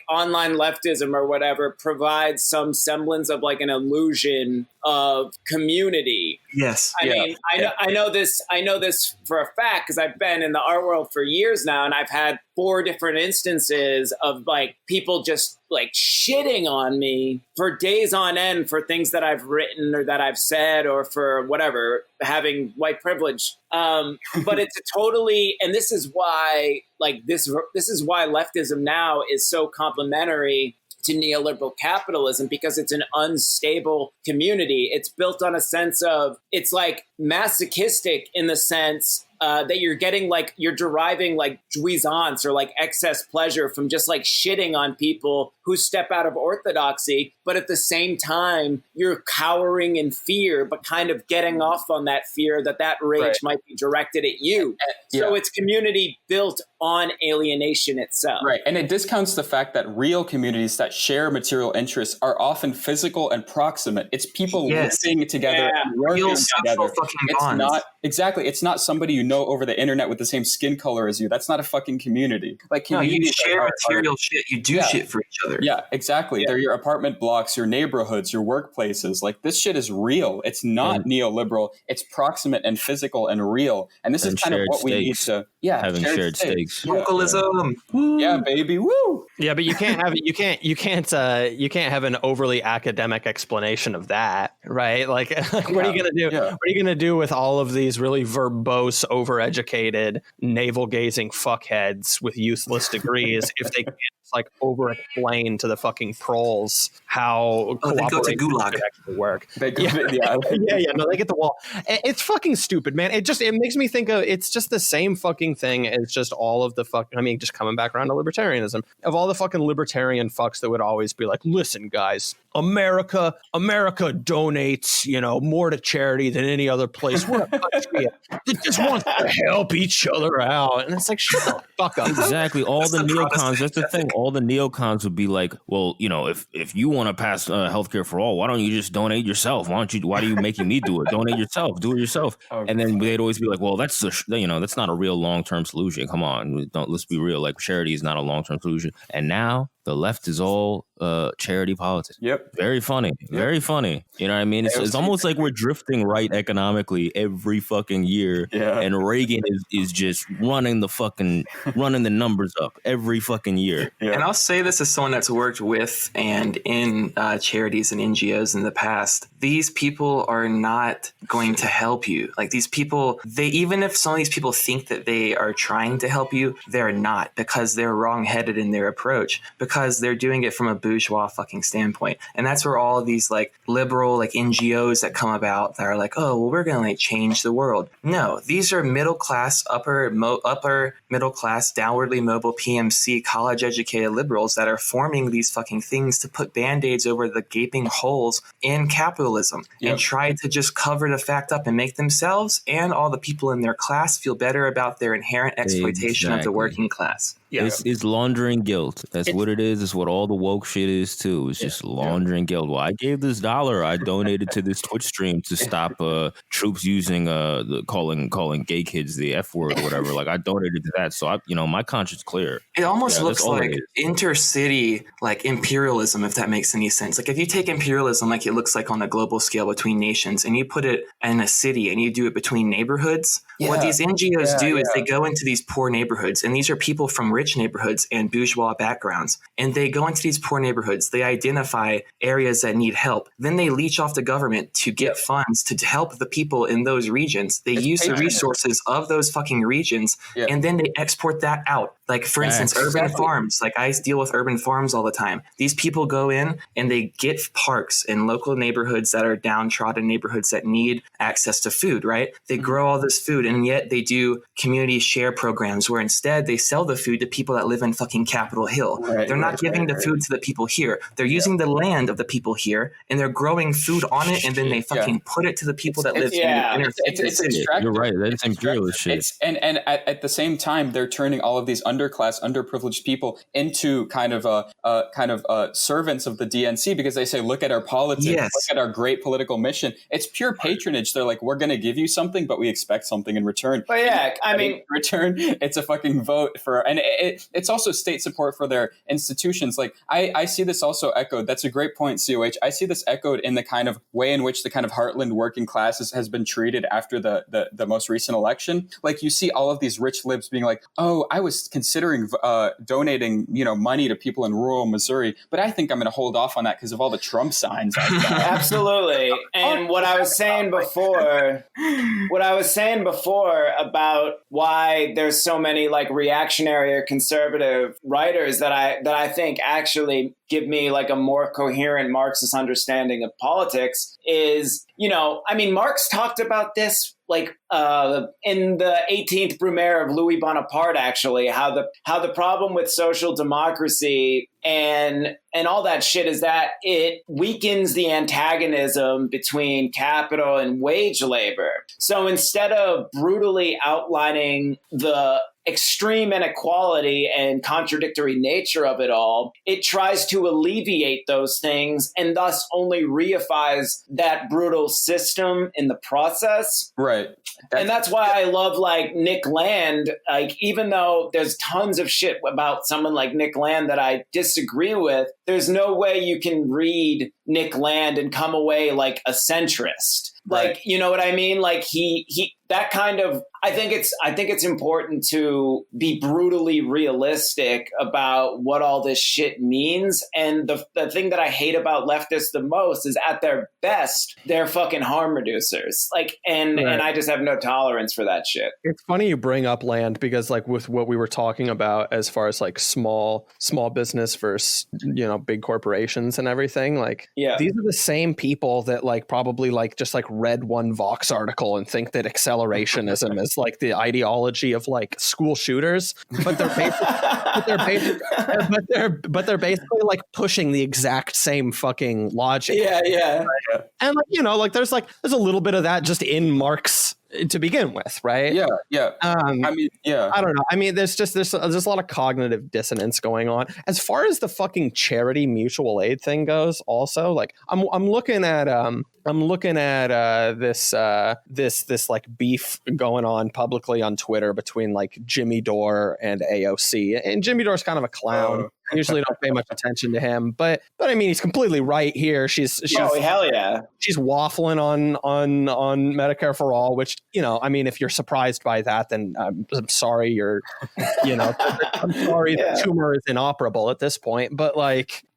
online leftism or whatever provides some semblance of like an illusion of community. Yes. I mean, I know this for a fact because I've been in the art world for years now, and I've had 4 different instances of like people just like shitting on me for days on end for things that I've written or that I've said or for whatever, having white privilege. But it's and this is why this is why leftism now is so complementary to neoliberal capitalism, because it's an unstable community. It's built on a sense of, it's like masochistic in the sense that you're deriving like jouissance or like excess pleasure from just like shitting on people who step out of orthodoxy. But at the same time, you're cowering in fear, but kind of getting off on that fear that rage might be directed at you. So it's community built on alienation itself. Right. And it discounts the fact that real communities that share material interests are often physical and proximate. It's people living together and working together. It's not somebody you know over the internet with the same skin color as you. That's not a fucking community. Like, you share material shit. You do shit for each other. Yeah, exactly. They're your apartment blocks, your neighborhoods, your workplaces. Like, this shit is real. It's not neoliberal. It's proximate and physical and real. And this is kind of what we need to having shared stakes. Localism. Yeah, baby. Woo. Yeah, but you can't have an overly academic explanation of that, right? Like what are you gonna do? What are you gonna do with all of these really verbose, overeducated, navel-gazing fuckheads with useless degrees if they can't like over-explain to the fucking proles how cooperation should actually work? They go No, they get the wall. It's fucking stupid, man. It makes me think of, it's just the same fucking thing as just all of the just coming back around to libertarianism, of all the fucking libertarian fucks that would always be like, listen, guys, America donates, more to charity than any other place. We're a country that just wants to help each other out. And it's like, shut the fuck up. Exactly. All the neocons, that's the thing. All the neocons would be like, well, if you want to pass healthcare for all, why don't you just donate yourself? Why are you making me do it? Donate yourself. Do it yourself. Okay. And then they'd always be like, well, that's not a real long-term solution. Come on. Let's be real. Like, charity is not a long-term solution. And now the left is all charity politics. Yep. Very funny. Very funny. You know what I mean? It's almost like we're drifting right economically every fucking year. Yeah. And Reagan is just running the numbers up every fucking year. Yeah. And I'll say this as someone that's worked with and in charities and NGOs in the past. These people are not going to help you. Like, these people, even if some of these people think that they are trying to help you, they're not, because they're wrong-headed in their approach. Because because they're doing it from a bourgeois fucking standpoint. And that's where all these like liberal like NGOs that come about that are like, oh, well, we're going to like change the world. No, these are middle class, upper middle class, downwardly mobile PMC college educated liberals that are forming these fucking things to put band-aids over the gaping holes in capitalism and try to just cover the fact up and make themselves and all the people in their class feel better about their inherent exploitation of the working class. Yeah. It's laundering guilt. That's what it is. It's what all the woke shit is too. It's just laundering guilt. Well, I gave this $1. I donated to this Twitch stream to stop troops using the calling gay kids the F word or whatever. Like I donated to that. So my conscience clear. It almost looks like intercity like imperialism, if that makes any sense. Like if you take imperialism like it looks like on a global scale between nations and you put it in a city and you do it between neighborhoods, what these NGOs do is they go into these poor neighborhoods, and these are people from rich neighborhoods and bourgeois backgrounds, and they go into these poor neighborhoods, they identify areas that need help, then they leech off the government to get funds to help the people in those regions. They use the resources of those fucking regions and then they export that out. Like for instance, urban farms. Like I deal with urban farms all the time. These people go in and they get parks in local neighborhoods that are downtrodden neighborhoods that need access to food, right? They grow all this food, and yet they do community share programs where instead they sell the food to people that live in fucking Capitol Hill. They're not giving the food to the people here. They're using the land of the people here, and they're growing food on it, and then they fucking put it to the people that live in the inner city. You're right. That's imperialist shit. And at the same time, they're turning all of these underclass, underprivileged people into kind of servants of the DNC because they say, look at our politics, look at our great political mission. It's pure patronage. They're like, we're going to give you something, but we expect something in return. But in return, it's a fucking vote for, and it's also state support for their institutions. Like I see this also echoed. That's a great point, COH. I see this echoed in the kind of way in which the kind of heartland working classes has been treated after the most recent election. Like you see all of these rich libs being like, oh, I was considering donating, money to people in rural Missouri, but I think I'm going to hold off on that because of all the Trump signs. Absolutely. And what I was saying before about why there's so many like reactionary or conservative writers that I think actually give me like a more coherent Marxist understanding of politics is, Marx talked about this like in the 18th Brumaire of Louis Bonaparte, actually, how the problem with social democracy and all that shit is that it weakens the antagonism between capital and wage labor. So instead of brutally outlining the extreme inequality and contradictory nature of it all, it tries to alleviate those things and thus only reifies that brutal system in the process. Right. And that's why I love like Nick Land. Like, even though there's tons of shit about someone like Nick Land that I disagree with, there's no way you can read Nick Land and come away like a centrist. Like, right. You know what I mean? Like he that kind of, I think it's important to be brutally realistic about what all this shit means. And the thing that I hate about leftists the most is at their best, they're fucking harm reducers. Like, and I just have no tolerance for that shit. It's funny you bring up Land because like with what we were talking about as far as like small business versus, big corporations and everything, like these are the same people that like probably like just like read one Vox article and think that accelerationism is like the ideology of like school shooters, but they're basically like pushing the exact same fucking logic. Yeah. And like, there's a little bit of that just in Marx to begin with, right? Yeah. I don't know. I mean, there's a lot of cognitive dissonance going on. As far as the fucking charity mutual aid thing goes, also, like I'm looking at this like beef going on publicly on Twitter between like Jimmy Dore and AOC, and Jimmy Dore's kind of a clown. I usually don't pay much attention to him, but I mean, he's completely right here. She's hell yeah. She's waffling on Medicare for all, which, I mean, if you're surprised by that, then I'm sorry. I'm sorry. The tumor is inoperable at this point, but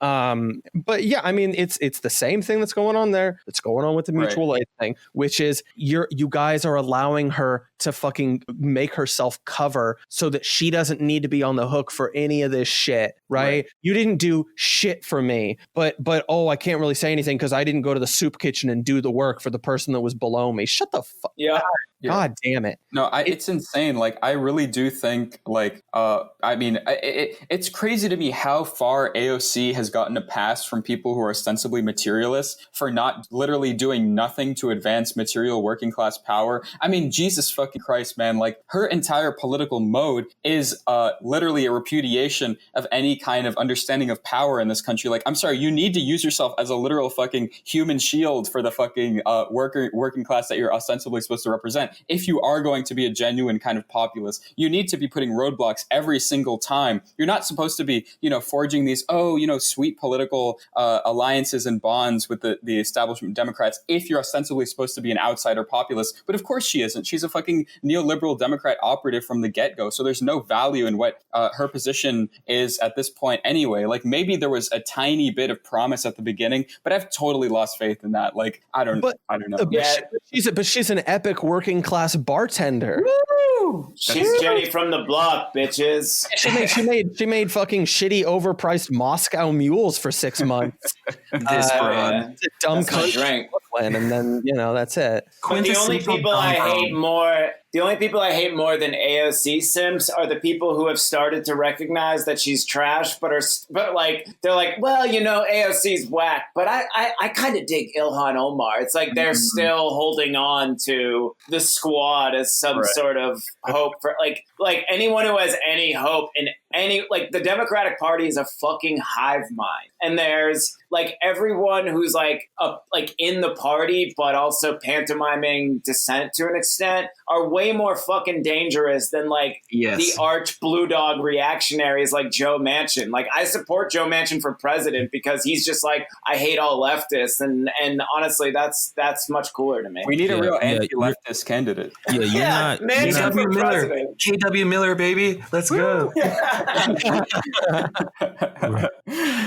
yeah, I mean, it's the same thing that's going on there. That's going on with the mutual aid thing, which is you guys are allowing her to fucking make herself cover so that she doesn't need to be on the hook for any of this shit, right? You didn't do shit for me, but oh, I can't really say anything because I didn't go to the soup kitchen and do the work for the person that was below me. Shut the fuck. Yeah. God damn it. No, it's insane. Like, I really do think, like, I mean, it's crazy to me how far AOC has gotten a pass from people who are ostensibly materialists for not literally doing nothing to advance material working class power. I mean, Jesus fucking Christ, man. Like, her entire political mode is literally a repudiation of any kind of understanding of power in this country. Like, I'm sorry, you need to use yourself as a literal fucking human shield for the fucking working class that you're ostensibly supposed to represent. If you are going to be a genuine kind of populist, you need to be putting roadblocks every single time. You're not supposed to be, forging these, sweet political alliances and bonds with the establishment Democrats if you're ostensibly supposed to be an outsider populist. But of course she isn't. She's a fucking neoliberal Democrat operative from the get-go. So there's no value in what her position is at this point anyway. Like, maybe there was a tiny bit of promise at the beginning, but I've totally lost faith in that. Like, I don't know. But she's an epic working class bartender. Woo! She's Jenny from the block, bitches. She made fucking shitty overpriced Moscow mules for 6 months. This broad. It's a dumb country, and then that's it. But the only people I hate more. The only people I hate more than AOC simps are the people who have started to recognize that she's trash, but they're like, well, AOC's whack, but I kind of dig Ilhan Omar. It's like they're still holding on to the squad as some sort of hope for like anyone who has any hope in any, like, the Democratic Party is a fucking hive mind, and there's like everyone who's like in the party but also pantomiming dissent to an extent are way more fucking dangerous than the arch blue dog reactionaries like Joe Manchin. Like, I support Joe Manchin for president because he's just like, I hate all leftists, and honestly that's much cooler to me. We need a real anti-leftist candidate. Yeah, Manchin for president. KW Miller, baby, let's go. I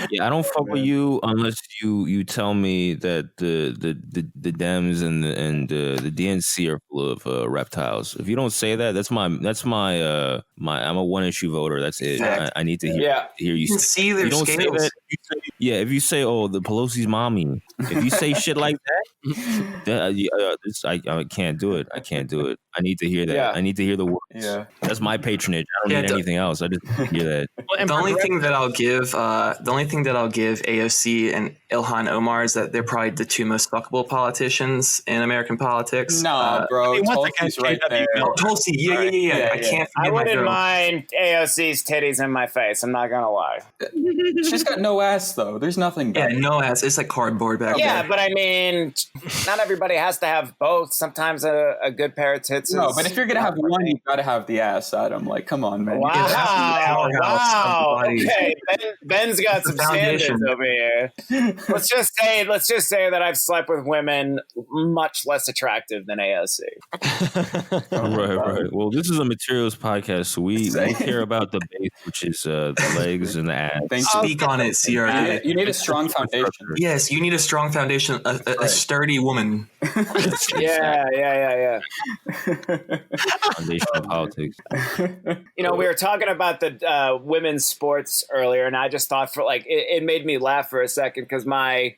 don't fuck with you unless you tell me that the Dems and the DNC are full of reptiles. If you don't say that, that's my I'm a one issue voter. That's it. I need to hear you see their scales. Say that, if you say, oh, the Pelosi's mommy, if you say shit like that, I can't do it. I can't do it. I need to hear that. I need to hear the words. Yeah. That's my patronage. I don't need anything else. I just hear that. The only thing that I'll give AOC and Ilhan Omar is that they're probably the two most fuckable politicians in American politics. No, bro. Tulsi's right there. Tulsi, yeah. I can't. I wouldn't mind AOC's titties in my face. I'm not gonna lie. She's got no ass though. There's nothing back. Yeah, no ass. It's like cardboard back there. Yeah, but I mean, not everybody has to have both. Sometimes a good pair of tits. No, but if you're gonna have one, you gotta have the ass, Adam. Like, come on, man. Wow. Okay, Ben's got some standards over here. Let's just say that I've slept with women much less attractive than AOC. Right. Well, this is a materials podcast, so we care about the base, which is the legs and the ass. Speak on it, CRD. You need a strong foundation. Yes, you need a strong foundation, a sturdy woman. Yeah. Foundation of politics. We were talking about the women's sports earlier, and I just thought it made me laugh for a second because my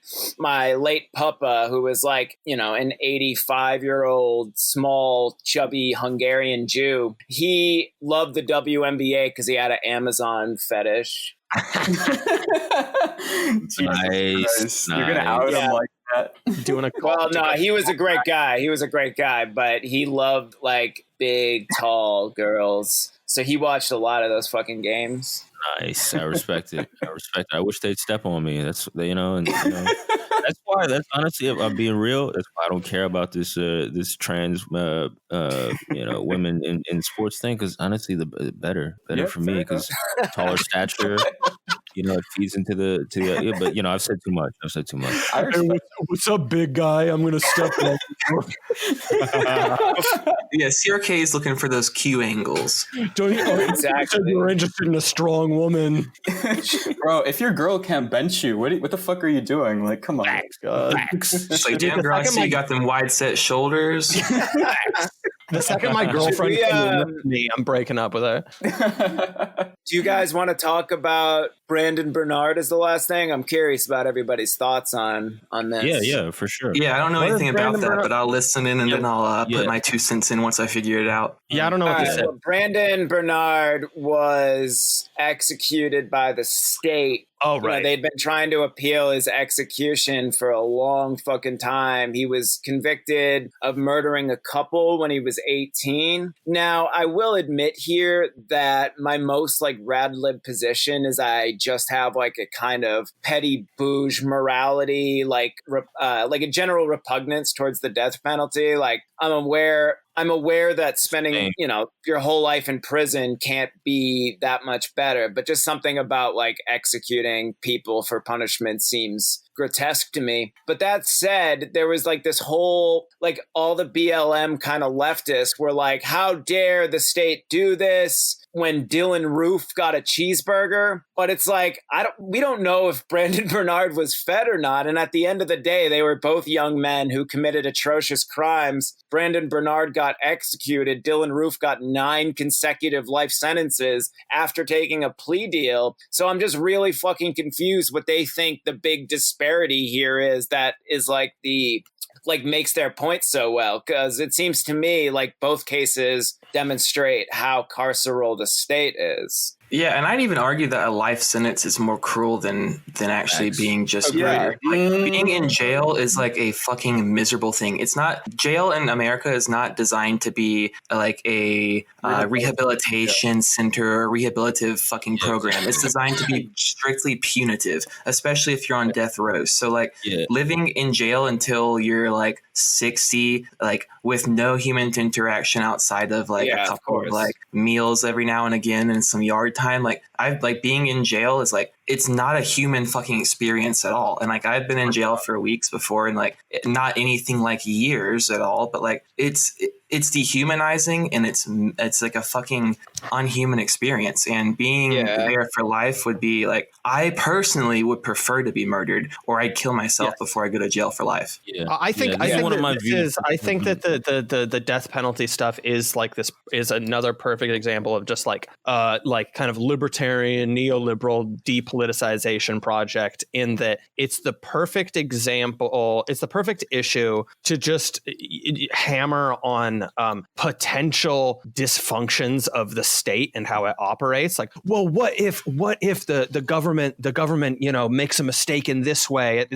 late papa, who was an 85-year-old small chubby Hungarian Jew, he loved the WNBA because he had an Amazon fetish. Nice. You're gonna out him like that. Well, no, he was a great guy, but he loved big, tall girls. So he watched a lot of those fucking games. Nice. I respect it. I wish they'd step on me. That's that's why. That's honestly, if I'm being real, that's why I don't care about this trans women in sports thing. Because honestly, the better for me. Because taller stature. It feeds into the but I've said too much. Hey, what's up, big guy? I'm gonna step on. Yeah, CRK is looking for those Q angles. Exactly. You're interested in a strong woman, bro. If your girl can't bench you, what the fuck are you doing? Like, come on. It's like, damn girl, I see you got them wide set shoulders. The second my girlfriend comes with me, I'm breaking up with her. Do you guys want to talk about Brandon Bernard as the last thing? I'm curious about everybody's thoughts on this. Yeah, for sure. Yeah, I don't know anything about that, but I'll listen in and then I'll put my 2 cents in once I figure it out. Yeah, I don't know what this is. Well, Brandon Bernard was executed by the state. Oh, right. They'd been trying to appeal his execution for a long fucking time. He was convicted of murdering a couple when he was 18. Now, I will admit here that my most rad lib position is I just have a kind of petty bouge morality, like a general repugnance towards the death penalty. I'm aware that spending, your whole life in prison can't be that much better, but just something about executing people for punishment seems grotesque to me. But that said, there was this whole, all the BLM kind of leftists were how dare the state do this when Dylan Roof got a cheeseburger? But it's we don't know if Brandon Bernard was fed or not. And at the end of the day, they were both young men who committed atrocious crimes. Brandon Bernard got executed. Dylan Roof got 9 consecutive life sentences after taking a plea deal. So I'm just really fucking confused what they think the big disparity here is that is makes their point so well, because it seems to me both cases demonstrate how carceral the state is. Yeah, and I'd even argue that a life sentence is more cruel than actually being just murdered. Being in jail is a fucking miserable thing. It's not, jail in America is not designed to be a rehabilitation center or rehabilitative fucking program. It's designed to be strictly punitive, especially if you're on death row. So living in jail until you're 60, with no human interaction outside of a couple of meals every now and again and some yard time. Being in jail is it's not a human fucking experience at all. And I've been in jail for weeks before and not anything years at all, but it's dehumanizing and it's a fucking unhuman experience. And being there for life would be I personally would prefer to be murdered, or I'd kill myself before I go to jail for life. I think that the death penalty stuff is this is another perfect example of just kind of libertarian neoliberal depoliticization project, in that it's the perfect example, it's the perfect issue to just hammer on potential dysfunctions of the state and how it operates. What if the government makes a mistake in this way?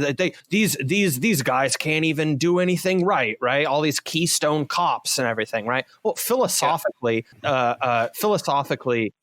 These guys can't even do anything right? All these Keystone cops and everything, right? Well, philosophically,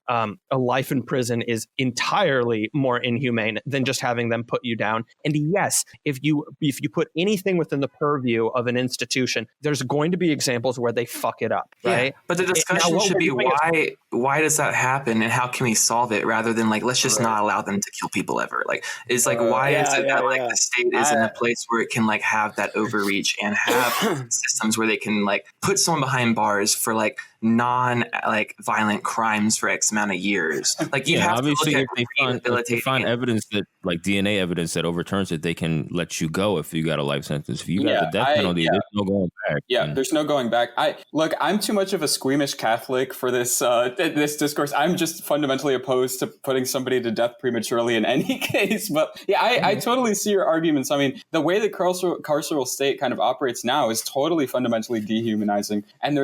a life in prison is entirely more inhumane than just having them put you down. And yes, if you put anything within the purview of an institution, there's going to be examples where they fuck it up, right? Yeah, but the discussion should be why does that happen and how can we solve it, rather than let's just not allow them to kill people ever. Why is it that the state is in a place where it can have that overreach and have systems where they can put someone behind bars for non-violent crimes for X amount of years. You have obviously to look if they find evidence that DNA evidence that overturns it, they can let you go if you got a life sentence. If you got the death penalty, there's no going back. There's no going back. I'm too much of a squeamish Catholic for this this discourse. I'm just fundamentally opposed to putting somebody to death prematurely in any case. But I totally see your arguments. I mean, the way the carceral state kind of operates now is totally fundamentally dehumanizing. And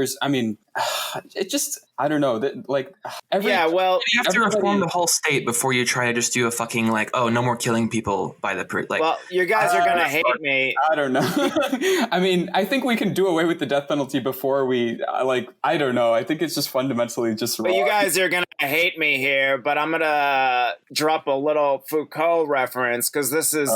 it just, I don't know, that you have to reform the whole state before you try to just do a fucking no more killing people by the well, you guys are gonna hate me. I don't know. I think we can do away with the death penalty before we I don't know. I think it's just fundamentally just wrong. But you guys are gonna hate me here, but I'm gonna drop a little Foucault reference, because this is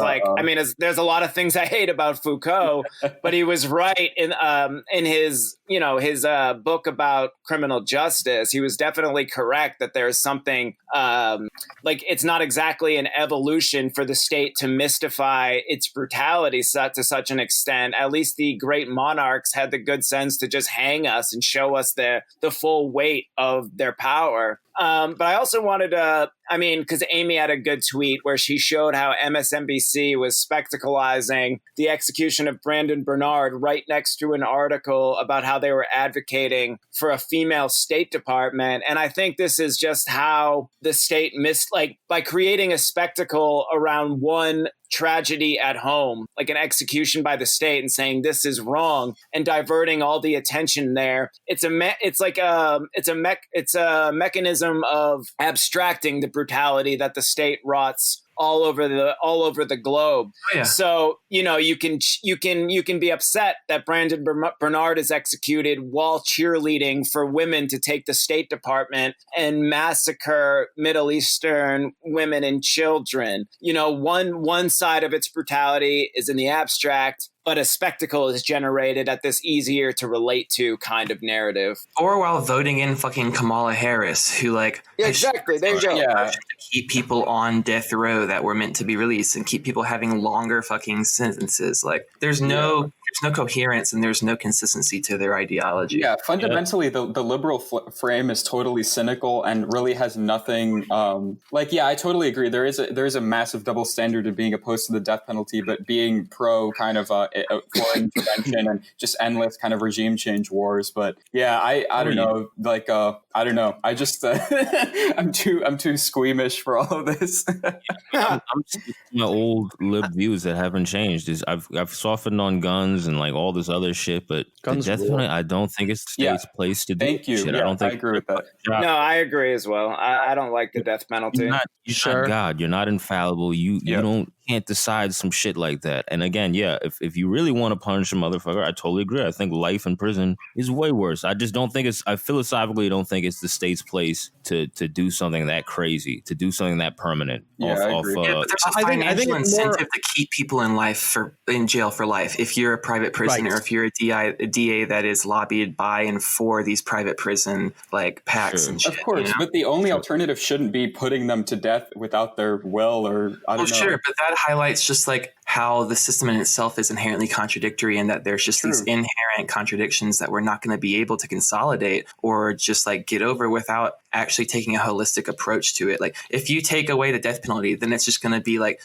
there's a lot of things I hate about Foucault, but he was right in his his book about criminal justice. He was definitely correct that there's something it's not exactly an evolution for the state to mystify its brutality to such an extent. At least the great monarchs had the good sense to just hang us and show us the full weight of their power. But I also wanted to, because Amy had a good tweet where she showed how MSNBC was spectacleizing the execution of Brandon Bernard right next to an article about how they were advocating for a female State Department. And I think this is just how the state missed, like, by creating a spectacle around one tragedy at home, like an execution by the state, and saying this is wrong and diverting all the attention there. It's a mechanism of abstracting the brutality that the state wroughts all over the globe. Oh, yeah. So, you can be upset that Brandon Bernard is executed while cheerleading for women to take the State Department and massacre Middle Eastern women and children. One side of its brutality is in the abstract, but a spectacle is generated at this easier to relate to kind of narrative. Or while voting in fucking Kamala Harris, who exactly. There you go. To keep people on death row that were meant to be released and keep people having longer fucking sentences. Like there's no coherence and there's no consistency to their ideology. Yeah, fundamentally, the liberal frame is totally cynical and really has nothing. I totally agree. There is a massive double standard of being opposed to the death penalty, but being pro kind of foreign intervention and just endless kind of regime change wars. But yeah, I don't know. I don't know. I just I'm too squeamish for all of this. I'm my old lib views that haven't changed. I've softened on guns and like all this other shit, but guns the death penalty, I don't think it's the state's place to do. Thank you. Shit. Yeah, I don't think I agree with that. No, I agree as well. I don't like the death penalty. You're not God. You're not infallible. You can't decide some shit like that. And again, if you really want to punish a motherfucker, I totally agree. I think life in prison is way worse. I just don't think I philosophically don't think it's the state's place to do something that crazy, to do something that permanent. But there's a financial incentive to keep people in jail for life. If you're a private prison or if you're a DA that is lobbied by and for these private prison packs and shit. Of course, but the only alternative shouldn't be putting them to death without their will or I don't know. Sure, but that highlights just how the system in itself is inherently contradictory and that there's just these inherent contradictions that we're not going to be able to consolidate or just get over without actually taking a holistic approach to it. If you take away the death penalty, then it's just going to be a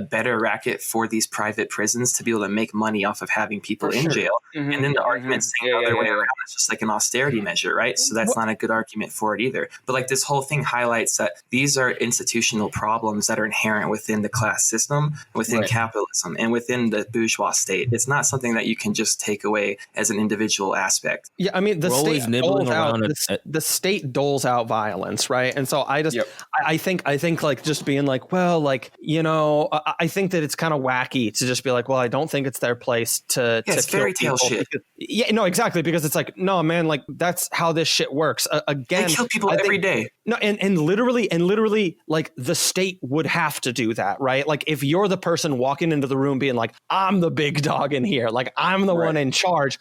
better racket for these private prisons to be able to make money off of having people in jail. Mm-hmm. And then the argument's the other way around. It's just an austerity measure, right? So that's not a good argument for it either. But this whole thing highlights that these are institutional problems that are inherent within the class system, within capitalism, and within the bourgeois state. It's not something that you can just take away as an individual aspect. Yeah, the state doles out violence, right? And so I just I think just being I think that it's kind of wacky to just be I don't think it's their place to it's fairy tale shit. Exactly, because it's no, man, that's how this shit works. Again, they kill people every day. No, and literally the state would have to do that, right? If you're the person walking into the room being I'm the big dog in here, I'm the one in charge,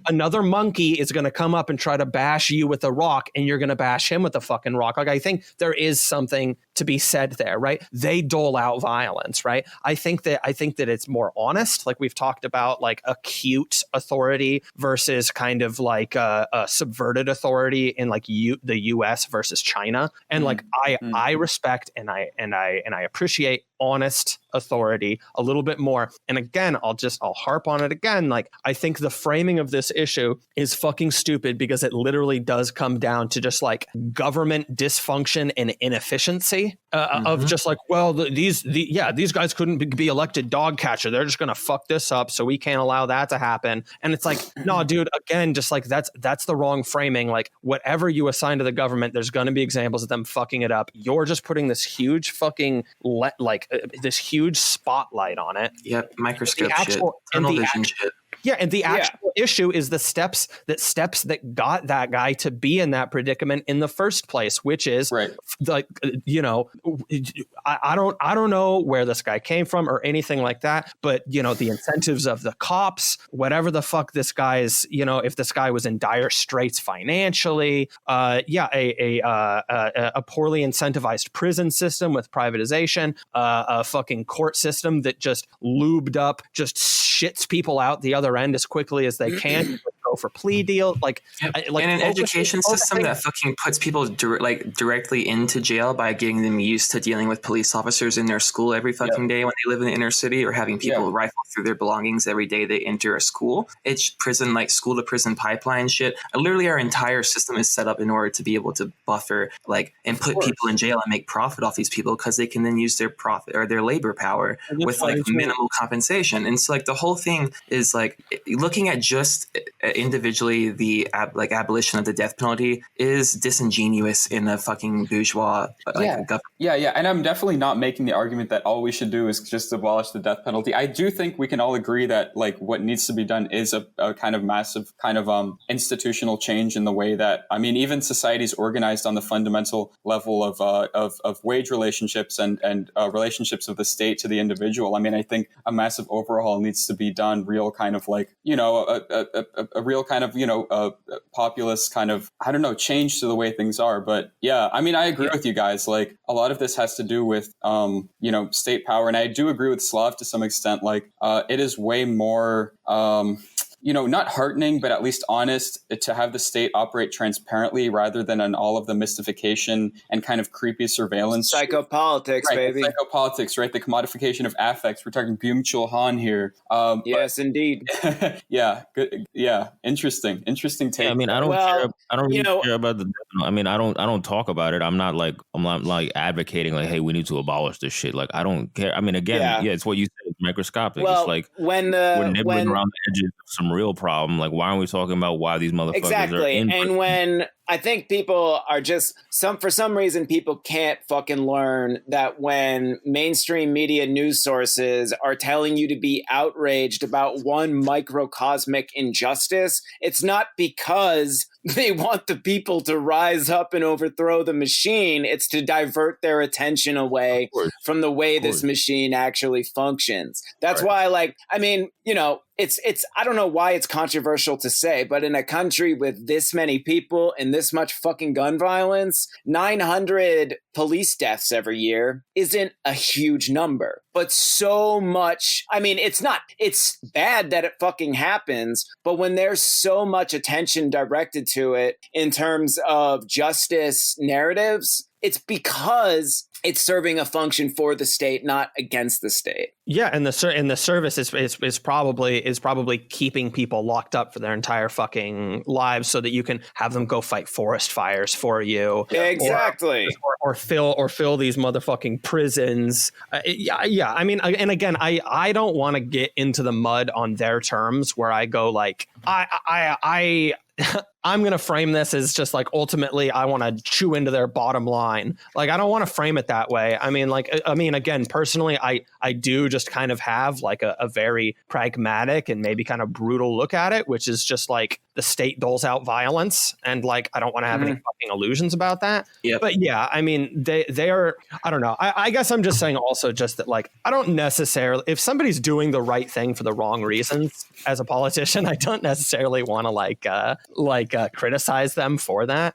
another monkey is going to come up and try to bash you with a rock and you're going to bash him with a fucking rock. I think there is something to be said there, right? They dole out violence, right? I think that it's more honest. We've talked about acute authority versus kind of a subverted authority in the US versus China. And I respect and I appreciate honest authority a little bit more. And again, I'll harp on it again. I think the framing of this issue is fucking stupid because it literally does come down to just government dysfunction and inefficiency of just these guys couldn't be elected dog catcher. They're just going to fuck this up. So we can't allow that to happen. And it's no, dude, again, just that's the wrong framing. Whatever you assign to the government, there's going to be examples of them fucking it up. You're just putting this huge fucking this huge spotlight on it. Yep, microscope shit, tunnel vision shit. Yeah, and the actual issue is the steps that got that guy to be in that predicament in the first place, which is I don't know where this guy came from or anything like that, but the incentives of the cops, whatever the fuck this guy is, if this guy was in dire straits financially, a poorly incentivized prison system with privatization, a fucking court system that just lubed up, just shits people out the other end as quickly as they can with go for plea deals. Like, and an education system that fucking puts people directly into jail by getting them used to dealing with police officers in their school every fucking day when they live in the inner city, or having people rifle through their belongings every day they enter a school. It's prison, like school to prison pipeline shit. Literally, our entire system is set up in order to be able to buffer and put people in jail and make profit off these people, because they can then use their profit or their labor power with minimal compensation. And so the whole thing is looking at just individually the abolition of the death penalty is disingenuous in a fucking bourgeois government. Yeah, and I'm definitely not making the argument that all we should do is just abolish the death penalty. I do think we can all agree that what needs to be done is a kind of massive kind of institutional change in the way that, I mean, even societies organized on the fundamental level of wage relationships and relationships of the state to the individual. I mean, I think a massive overhaul needs to be done, real kind of a real kind of, populist kind of, I don't know, change to the way things are. But yeah, I mean, I agree with you guys. A lot of this has to do with, state power. And I do agree with SLAV to some extent. It is way more, not heartening, but at least honest to have the state operate transparently rather than on all of the mystification and kind of creepy surveillance. Psychopolitics, baby. Psychopolitics, right? The commodification of affects. We're talking Byung-Chul Han here. Yes, indeed. Yeah. Good. Yeah. Interesting take. Yeah, I mean, I don't care about the. I mean, I don't talk about it. I'm not advocating hey, we need to abolish this shit. I don't care. I mean, again, it's what you said. It's microscopic. Well, it's we're nibbling around the edges of some real problem. Why aren't we talking about why these motherfuckers are in prison? And when I think people are just for some reason people can't fucking learn that when mainstream media news sources are telling you to be outraged about one microcosmic injustice, it's not because they want the people to rise up and overthrow the machine. It's to divert their attention away from the way this machine actually functions. That's why, it's I don't know why it's controversial to say, but in a country with this many people and this much fucking gun violence, 900 police deaths every year isn't a huge number. But so much, I mean, it's bad that it fucking happens, but when there's so much attention directed to it in terms of justice narratives, it's because it's serving a function for the state, not against the state. Yeah, and the service is probably keeping people locked up for their entire fucking lives, so that you can have them go fight forest fires for you. Exactly. Or fill these motherfucking prisons. Yeah. I mean, and again, I don't want to get into the mud on their terms where I go I'm going to frame this as just ultimately I want to chew into their bottom line. I don't want to frame it that way. I mean, again, personally, I do just kind of have a very pragmatic and maybe kind of brutal look at it, which is just the state doles out violence. And I don't want to have any fucking illusions about that. Yep. But yeah, I mean, they are, I don't know. I guess I'm just saying also just that I don't necessarily, if somebody's doing the right thing for the wrong reasons as a politician, I don't necessarily want to criticize them for that.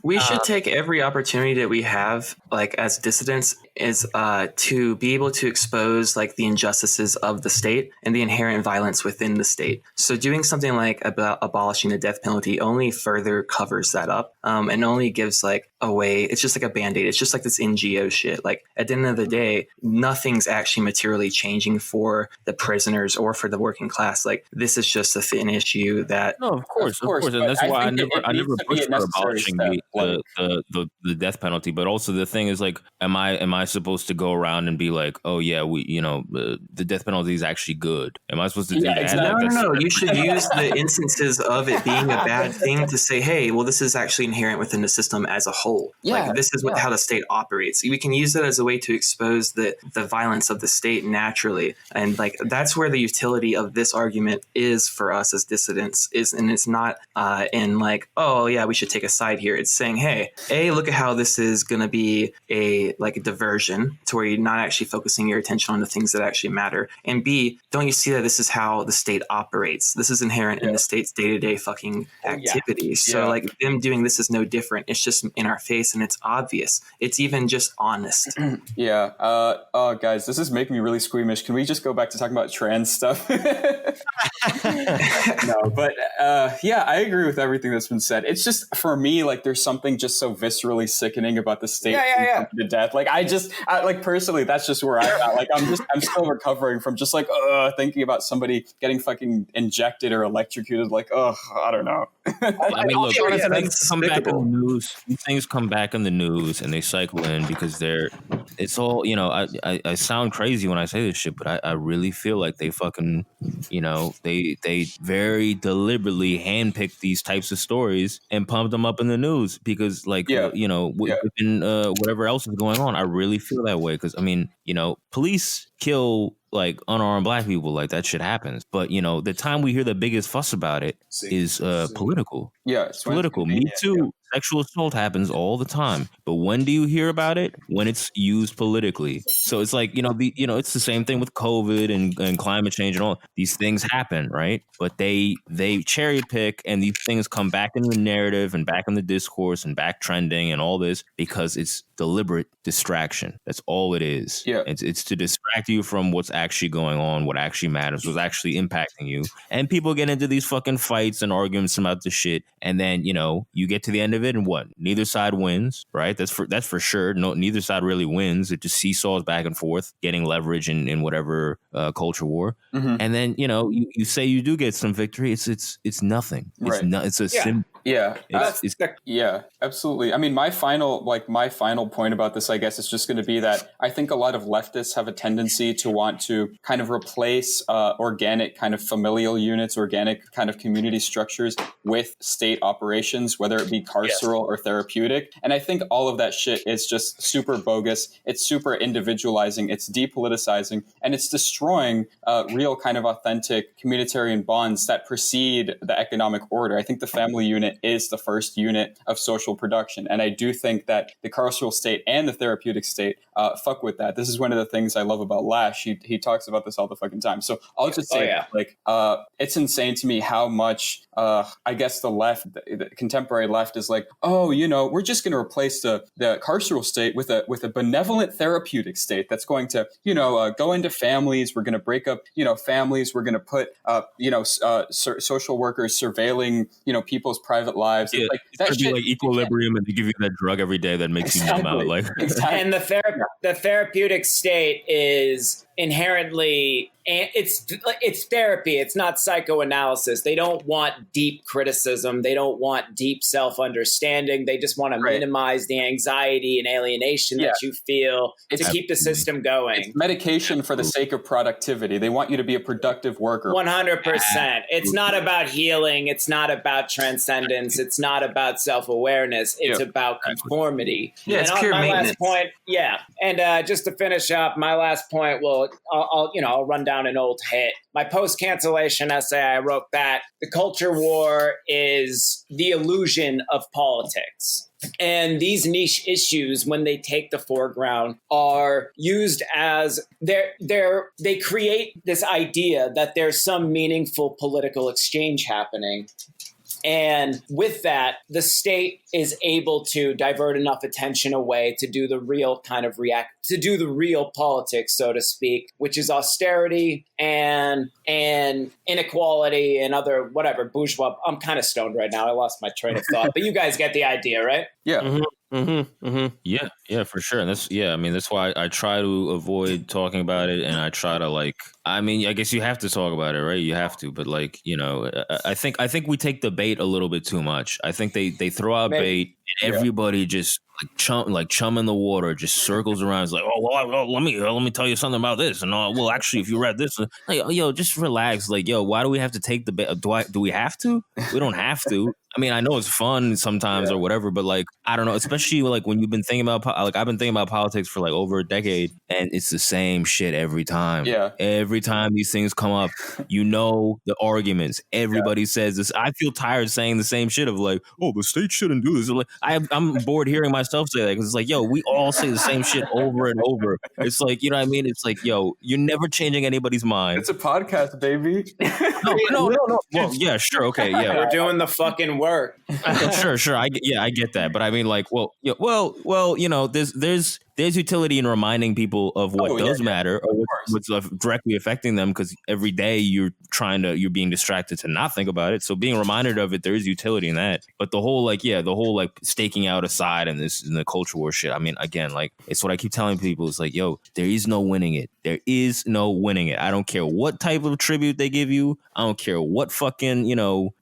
We should take every opportunity that we have, as dissidents, is to be able to expose the injustices of the state and the inherent violence within the state. So doing something about abolishing the death penalty only further covers that up, and only gives a way. It's just a band-aid. It's just this NGO shit. At the end of the day, nothing's actually materially changing for the prisoners or for the working class. This is just a thin issue that. No, of course, and that's why I never pushed for abolishing the death penalty. But also the thing is, am I supposed to go around and be oh yeah, the death penalty is actually good? Am I supposed to do that? Exactly. No. You should use the instances of it being a bad thing to say, hey, well, this is actually inherent within the system as a whole. Yeah, this is how the state operates. We can use it as a way to expose the violence of the state naturally, and that's where the utility of this argument is for us as dissidents. And it's not in oh yeah, we should take a side here. It's saying, hey, look at how this is going to be a diversion to where you're not actually focusing your attention on the things that actually matter. And B, don't you see that this is how the state operates? This is inherent in the state's day-to-day fucking activities. So them doing this is no different. It's just in our face and it's obvious. It's even just honest. Yeah. Oh, guys, this is making me really squeamish. Can we just go back to talking about trans stuff? No, but yeah, I agree with everything that's been said. It's just, for me, like, there's something just so viscerally sickening about the state to death. Like, like, personally, that's just where I'm at. Like, I'm still recovering from just like thinking about somebody getting fucking injected or electrocuted. Like, I don't know. I mean, look, things come back in the news. Things come back in the news, and they cycle in because it's all, you know. I sound crazy when I say this shit, but I really feel like they fucking, you know, they very deliberately handpicked these types of stories and pumped them up in the news because, like, you know, within whatever else is going on, I really feel that way because, I mean, you know, police kill like unarmed black people, like that shit happens. But, you know, the time we hear the biggest fuss about it is political. Yeah, it's political. Me Too. Yeah. Sexual assault happens all the time, but when do you hear about it? When it's used politically. So it's like, you know, it's the same thing with COVID and climate change and all these things happen, right? But they cherry pick, and these things come back in the narrative and back in the discourse and back trending and all this because it's deliberate distraction. That's all it is. Yeah, it's to distract you from what's actually going on, what actually matters, what's actually impacting you. And people get into these fucking fights and arguments about the shit, and then, you know, you get to the end of it, and what? Neither side wins, right? That's for sure. No, neither side really wins. It just seesaws back and forth, getting leverage in whatever culture war. Mm-hmm. And then, you know, you say you do get some victory. It's nothing. It's it's a sim. Yeah, yeah, absolutely. I mean, my final point about this, I guess, is just going to be that I think a lot of leftists have a tendency to want to kind of replace organic kind of familial units, organic kind of community structures with state operations, whether it be carceral or therapeutic. And I think all of that shit is just super bogus. It's super individualizing. It's depoliticizing, and it's destroying real kind of authentic communitarian bonds that precede the economic order. I think the family unit is the first unit of social production. And I do think that the carceral state and the therapeutic state fuck with that. This is one of the things I love about Lash. He talks about this all the fucking time. So I'll just say, it's insane to me how much, I guess the left, the contemporary left is like, oh, you know, we're just going to replace the carceral state with a benevolent therapeutic state that's going to, you know, go into families. We're going to break up, you know, families. We're going to put, social workers surveilling, you know, people's private lives. Yeah, like, that should be like equilibrium, and they give you that drug every day that makes you numb out. Like, and the therapeutic state is inherently, it's therapy. It's not psychoanalysis. They don't want deep criticism. They don't want deep self-understanding. They just want to minimize the anxiety and alienation that you feel to keep the system going. It's medication for the sake of productivity. They want you to be a productive worker. 100%. It's not about healing. It's not about transcendence. It's not about self-awareness. It's about conformity. Yeah, it's pure maintenance. Last point, and just to finish up, my last point, I'll run down an old hit. My post-cancellation essay, I wrote that the culture war is the illusion of politics. And these niche issues, when they take the foreground, are used as they create this idea that there's some meaningful political exchange happening. And with that, the state is able to divert enough attention away to do the real kind of to do the real politics, so to speak, which is austerity and inequality and other whatever bourgeois. I'm kind of stoned right now. I lost my train of thought, but you guys get the idea, right? Yeah. Mm-hmm. Mm-hmm, mm-hmm. Yeah, for sure. And that's why I try to avoid talking about it, and I try to I guess you have to talk about it, right? You have to, but I think we take the bait a little bit too much. I think they throw out bait, and everybody just chum in the water, just circles around. It's like, let me tell you something about this, and actually, if you read this, just relax. Why do we have to take the bait? Do we have to? We don't have to. I mean, I know it's fun sometimes or whatever, but I don't know, especially when you've been thinking about, I've been thinking about politics for over a decade, and it's the same shit every time. Yeah. Every time these things come up, the arguments, everybody says this. I feel tired saying the same shit of the state shouldn't do this. I'm bored hearing myself say that, because it's we all say the same shit over and over. It's you know what I mean? It's you're never changing anybody's mind. It's a podcast, baby. No. Well, yeah, sure. Okay. Yeah. We're doing the fucking work. Sure. I get that. But I mean, there's utility in reminding people of what does matter or what's directly affecting them, because every day you're being distracted to not think about it. So being reminded of it, there is utility in that. But the whole staking out a side and the culture war shit. I mean, again, like, it's what I keep telling people. It's like, yo, there is no winning it. There is no winning it. I don't care what type of tribute they give you. I don't care what fucking,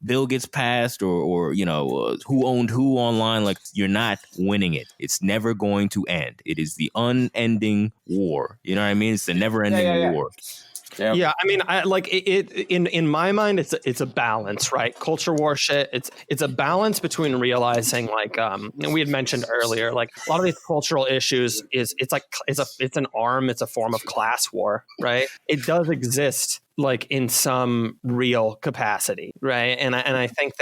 bill gets passed or who owned who online. Like, you're not winning it. It's never going to end. It is the unending war. You know what I mean? It's the never-ending war. Yeah, I mean, in my mind, it's a balance, right? Culture war shit. It's a balance between realizing, like, we had mentioned earlier, like, a lot of these cultural issues it's an arm, it's a form of class war, right? It does exist, like, in some real capacity, right? And I think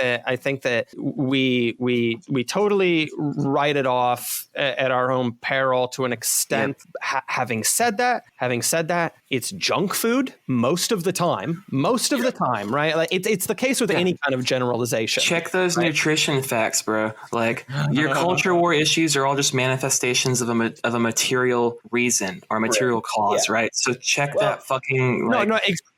that we totally write it off at our own peril to an extent. Yeah. Having said that, it's junk food most of the time, right? Like, it's the case with any kind of generalization. Check those nutrition facts, bro. Like, your culture war issues are all just manifestations of a material reason or a material cause, right? So check that fucking.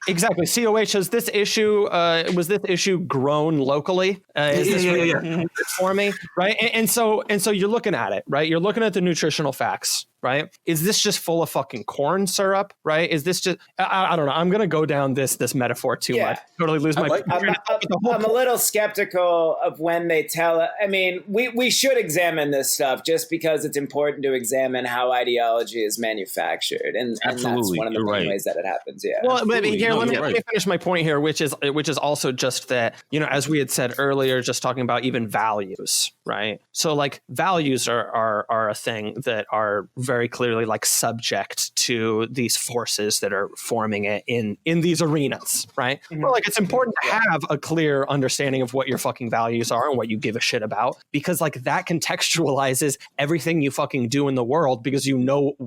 Exactly. COH, has this issue, was this issue grown locally? Is this for me? Right. And so you're looking at it, right? You're looking at the nutritional facts, right? Is this just full of fucking corn syrup, right? Is this just, I don't know. I'm going to go down this metaphor too much. Totally lose my. I'm a little skeptical of when they tell it. I mean, we should examine this stuff just because it's important to examine how ideology is manufactured. And that's one of the main ways that it happens. Yeah. Well, maybe here, let me finish my point here, which is also just that, as we had said earlier, just talking about even values, right? So, like, values are a thing that are very clearly, like, subject to these forces that are forming it in these arenas, right? Mm-hmm. Well, like, it's important to have a clear understanding of what your fucking values are and what you give a shit about, because, like, that contextualizes everything you fucking do in the world, because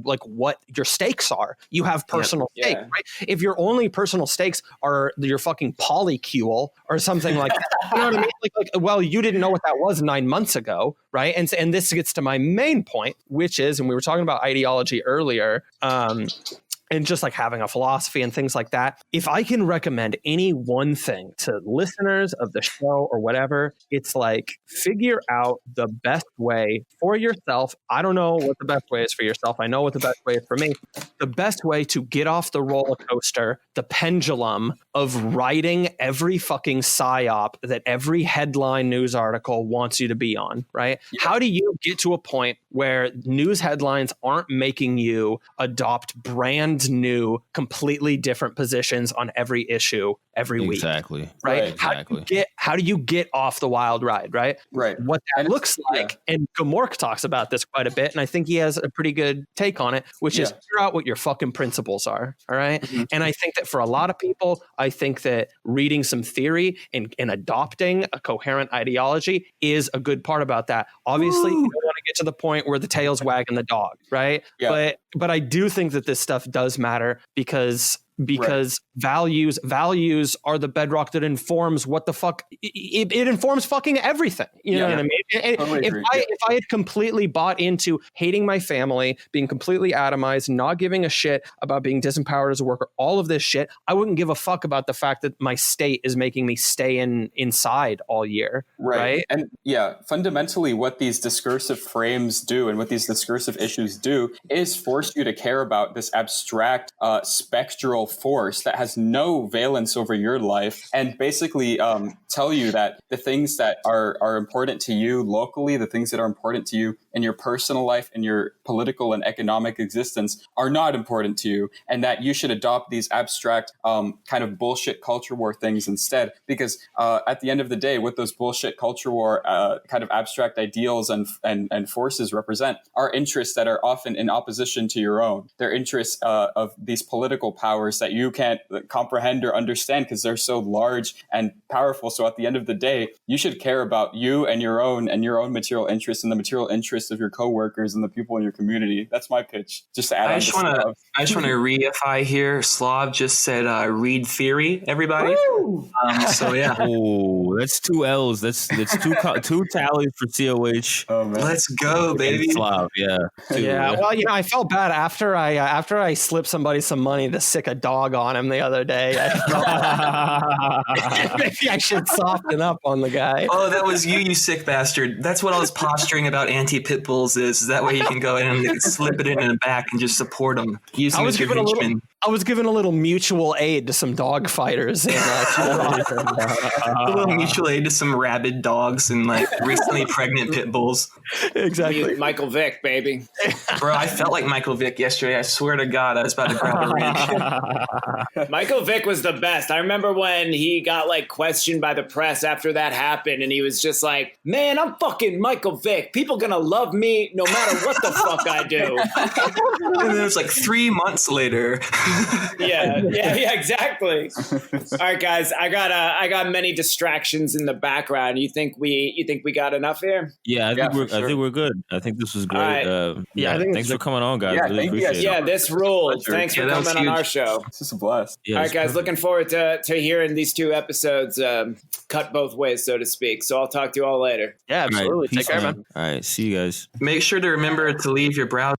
like, what your stakes are. You have personal stakes, right? If your only personal stakes are your fucking polycule or something like that, you know what I mean? Like, well, you didn't know what that was 9 months ago, right? And this gets to my main point, which is, and we were talking about ideology earlier, and just like having a philosophy and things like that. If I can recommend any one thing to listeners of the show or whatever, it's like, figure out the best way for yourself. I don't know what the best way is for yourself. I know what the best way is for me. The best way to get off the roller coaster, the pendulum of writing every fucking psyop that every headline news article wants you to be on, right? Yeah. How do you get to a point where news headlines aren't making you adopt brand new, completely different positions on every issue every week? Exactly. Right? Exactly. How do you get off the wild ride, right? Right. What that looks like, and Gomork talks about this quite a bit, and I think he has a pretty good take on it, which is figure out what your fucking principles are, all right? Mm-hmm. And I think that for a lot of people, I think that reading some theory and adopting a coherent ideology is a good part about that. Obviously, you don't want to get to the point where the tail's wagging the dog, right? Yeah. But I do think that this stuff does matter because values are the bedrock that informs what the fuck it informs fucking everything. You know what I mean? If I had completely bought into hating my family, being completely atomized, not giving a shit about being disempowered as a worker, all of this shit, I wouldn't give a fuck about the fact that my state is making me stay inside all year. Right. And fundamentally what these discursive frames do and what these discursive issues do is force you to care about this abstract spectral force that has no valence over your life, and basically tell you that the things that are important to you locally, the things that are important to you in your personal life and your political and economic existence are not important to you, and that you should adopt these abstract kind of bullshit culture war things instead, because at the end of the day, what those bullshit culture war kind of abstract ideals and forces represent are interests that are often in opposition to your own. They're interests of these political powers that you can't comprehend or understand because they're so large and powerful. So at the end of the day, you should care about you and your own material interests and the material interests interest of your coworkers and the people in your community. That's my pitch. Just to add I just want to reify here. Slav just said read theory, everybody. So yeah. Oh, that's 2 L's. That's two tallies for COH. Oh man, let's go, baby. Slav, yeah. Yeah. Well, I felt bad after I slipped somebody some money to sick a dog on him the other day. Maybe I should soften up on the guy. Oh, that was you sick bastard. That's what I was posturing about anti-pit bulls is that way you can go in and slip it in the back and just support them. Use them as your henchman. I was giving a little mutual aid to some dog fighters. A little mutual aid to some rabid dogs and like recently pregnant pit bulls. Exactly. Michael Vick, baby. Bro, I felt like Michael Vick yesterday. I swear to God, I was about to grab a wrench. Michael Vick was the best. I remember when he got like questioned by the press after that happened, and he was just like, "Man, I'm fucking Michael Vick. People gonna love me no matter what the fuck I do." And then it was like 3 months later. Yeah, exactly. All right, guys, I got many distractions in the background. You think we got enough here? Yeah, I think we're good. I think this was great. Right. I think thanks for coming on, guys. Yeah, really appreciate it. Yeah, this ruled. Thanks for coming on our show. This is a blast. Yeah, all right, guys, looking forward to hearing these 2 episodes cut both ways, so to speak. So I'll talk to you all later. Yeah, absolutely. Right, take care, man. All right, see you guys. Make sure to remember to leave your browser